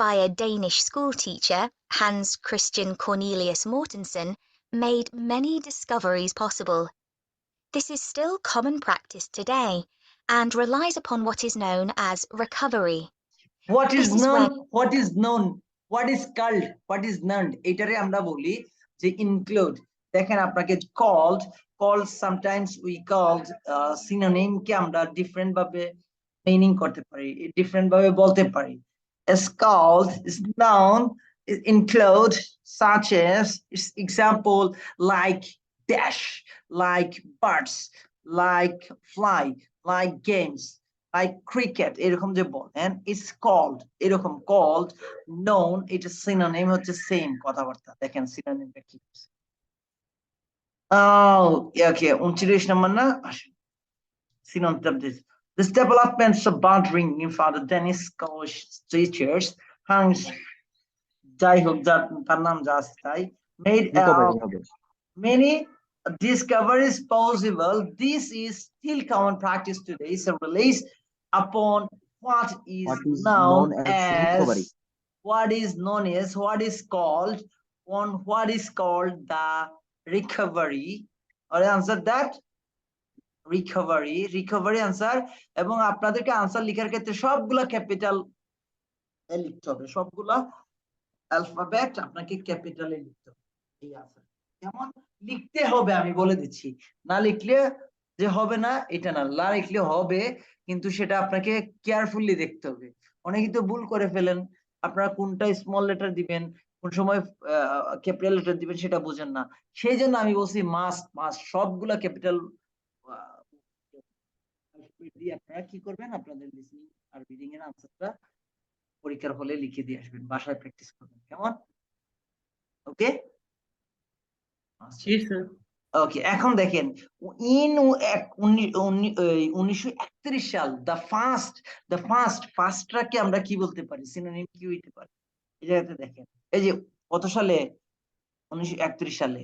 by a Danish schoolteacher, Hans Christian Cornelius Mortensen, made many discoveries possible. This is still common practice today and relies upon what is known as recovery. what is This is known, when- what is known, what is called, what is known, এটারে আমরা বলি যে include। দেখেন আপনাকে called sometimes we called synonym কে আমরা ডিফারেন্ট ভাবে মিনিং করতে পারি, ডিফারেন্ট ভাবে বলতে পারি। is called, is known, is include, such as example like dash, like birds, like fly, like games, like cricket, এরকম যে বলেন is called, এরকম called, known, এটা synonym হচ্ছে সেম কথাবার্তা। দেখেন সিনোনিমটা কি আছে। ওকে 29 নম্বর না, আসেন synonym of this. This developments of bird ringing for the Danish Scottish teachers, Hans, যাই হোক তার নাম যা আছে তাই, made রিকভারি হবে many discoveries possible. This is still common practice today. So relies upon what is known recovery. as what is called on what is called the recovery. Or answer that recovery answer। এবং আপনাদেরকে আনসার লেখার ক্ষেত্রে সবগুলা ক্যাপিটাল এ লিখতে হবে, সবগুলা অ্যালফাবেট আপনাকে ক্যাপিটালে লিখতে হবে। এই আনসার যেমন লিখতে হবে, আমি বলে দিচ্ছি, না লিখলে যে হবে না এটা না, না লিখলে হবে কিন্তু সেটা আপনাকে কেয়ারফুলি দেখতে হবে। অনেকেই তো ভুল করে ফেলেন, আপনারা কোনটা স্মল লেটার দিবেন, কোন সময় ক্যাপিটাল লেটার দিবেন সেটা বুঝেন না। সেই জন্য আমি বলছি মাস্ট সবগুলা ক্যাপিটাল দিয়ে আপনারা কি করবেন, আপনাদের লিসনিং আর রিডিং এর আনসারটা পরীক্ষার হলে লিখে দিয়ে আসবেন, বাসায় প্র্যাকটিস করবেন, কেমন? ওকে জি স্যার ওকে এখন দেখেন ইন 1931 সাল দ্য ফার্স্টটাকে আমরা কি বলতে পারি, সিনোনিম কি হইতে পারে? এই জায়গাতে দেখেন, এই যে কত সালে, 1931 সালে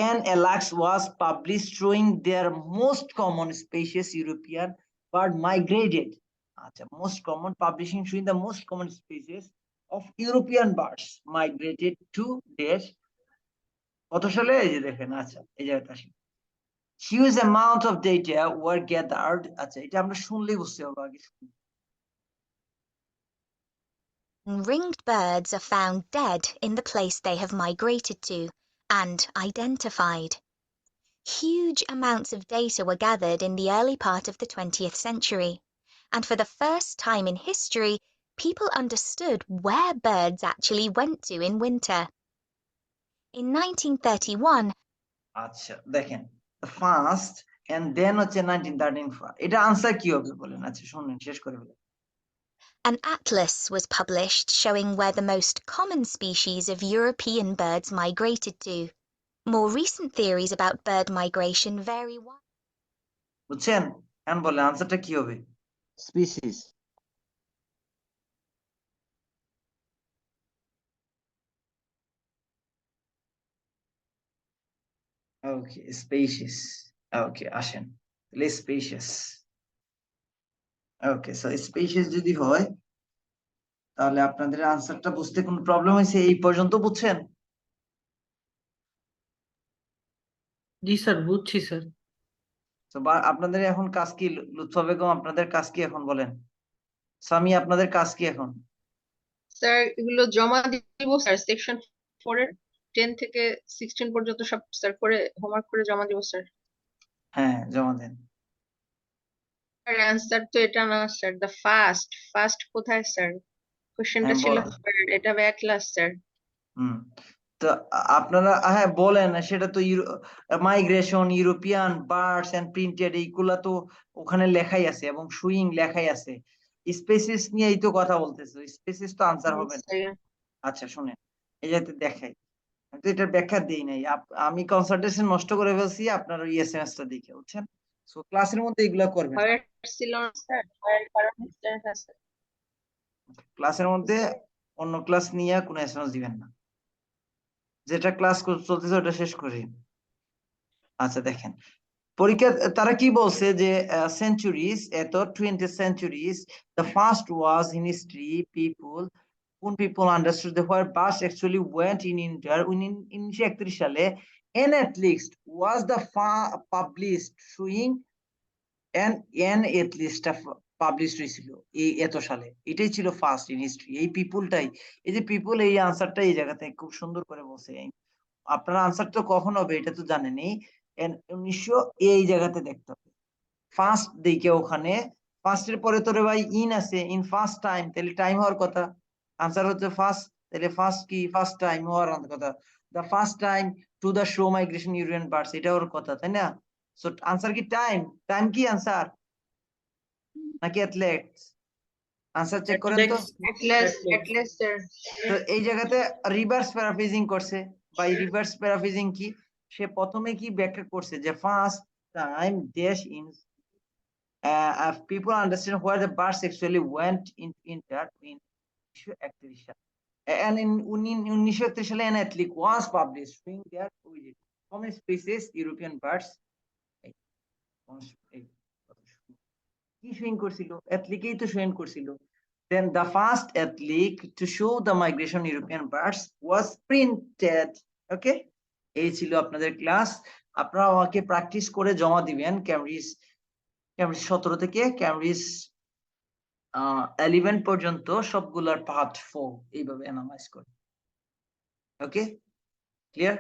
an alert was published showing their most common species European bird migrated. আচ্ছা, most common publishing showing the most common species of European birds migrated to dash কত সালে, এই যে দেখেন। আচ্ছা এই জায়গাটা আসি, huge amount of data were gathered। আচ্ছা এটা আমরা শুনলেই বুঝতে পারবো, আগে Ringed birds are found dead in the place they have migrated to and identified. Huge amounts of data were gathered in the early part of the 20th century, and for the first time in history, people understood where birds actually went to in winter. In 1931, আচ্ছা দেখেন ফার্স্ট এন্ড দেন হচ্ছে 1913, এটা আনসার কি হবে বলেন? আচ্ছা শুনুন, শেষ করে ফেলেন। an atlas was published showing where the most common species of European birds migrated to. More recent theories about bird migration vary widely. বুঝছেন? এখন বলে আনসারটা কি হবে? স্পিসিস ওকে স্পেশিয়াস। ওকে আসেন তাহলে স্পেশিয়াস। ওকে সো স্পেশিয়াস যদি হয় তাহলে আপনাদের আনসারটা বুঝতে কোনো প্রবলেম হয়েছে এই পর্যন্ত, বুঝছেন? জি স্যার বুঝছি স্যার তো আপনাদের এখন কাজ কি লুৎফা বেগম, আপনাদের কাজ কি এখন বলেন? সামি আপনাদের কাজ কি এখন? স্যার এগুলো জমা দিব স্যার, সেকশন 4 এর 10 থেকে 16 পর্যন্ত সব স্যার করে হোমওয়ার্ক করে জমা দিব স্যার। হ্যাঁ জমা দেন। আর অ্যান্সার তো এটা না স্যার, দ্য ফার্স্ট কোথায় স্যার? কোশ্চেনটা হ্যাঁ, ছিল বলো। স্যার এটা অ্যাটলাস স্যার। হুম তো আপনারা হ্যাঁ বলেন, সেটা তো migration, European birds and printed, এইগুলা তো ওখানে লেখাই আছে এবং সুইং লেখাই আছে। স্পেসিস নিয়েই তো কথা বলতেছে, স্পেসিস তো আনসার হবে না। আচ্ছা শুনেন, এই যাতে দেখাই, আমি তো এটার ব্যাখ্যা দেই নাই, আমি কনসালটেশন নষ্ট করে ফেলছি আপনার ওই এসএমএসটা দেখে, বুঝছেন? সো ক্লাসের মধ্যে এগুলা করবেন না। ক্লাসের মধ্যে অন্য ক্লাস নিয়ে কোনো এসএমএস দিবেন না, যেটা ক্লাস চলতেছে ওটা শেষ করি। আচ্ছা দেখেন, পরীক্ষা তারা কি বলছে যে সেঞ্চুরিজ, এত 20th centuries the first was in history people when people understood the where bus actually went in India in 1931 সালে an at least was the published showing an at least publish হয়েছিল এই এত সালে, এটাই ছিল ফার্স্ট ইন হিস্ট্রি। এই পিপুলটাই, এই যে পিপুল, এই আনসারটা এই জায়গাতে খুব সুন্দর করে বলছে। আপনার আনসার তো কখন হবে এটা তো জানেনই, 1900 এই জায়গাতে দেখতে হবে। ফার্স্ট দিকে ওখানে ফার্স্টের পরে তো রে ভাই ইন আছে, ইন ফার্স্ট টাইম, তাহলে টাইম হওয়ার কথা, আনসার হচ্ছে ফার্স্ট, তাহলে ফার্স্ট কি ফার্স্ট টাইম হওয়ার কথা, the first time to the show migration European birds, এটা ওর কথা, তাই না? সো আনসার কি টাইম? টাইম কি আনসার নাকি অ্যাথলেটস? আনসার চেক করেন তো। তো এই জায়গাতে রিভার্স প্যারাফ্রেজিং করছে, বা রিভার্স প্যারাফ্রেজিং কি, সে প্রথমে কি ব্যাখ্যা করছে যে first time dash in people understand where the birds actually went in enter in 1931 সালে, and in 1931 সালে an article was published showing their origin, common species European birds কি শোয়িং করছিল, অ্যাথলিকেই তো শোয়িং করছিল। Then the first athlete to show the migration European birds was printed. Okay, এই ছিল আপনাদের ক্লাস। আপনারা আমাকে প্র্যাকটিস করে জমা দিবেন ক্যামব্রিজ 17 থেকে ক্যামব্রিজ 11 পর্যন্ত সবগুলার পার্ট 4 এইভাবে অ্যানালাইজ করে। ওকে, ক্লিয়ার?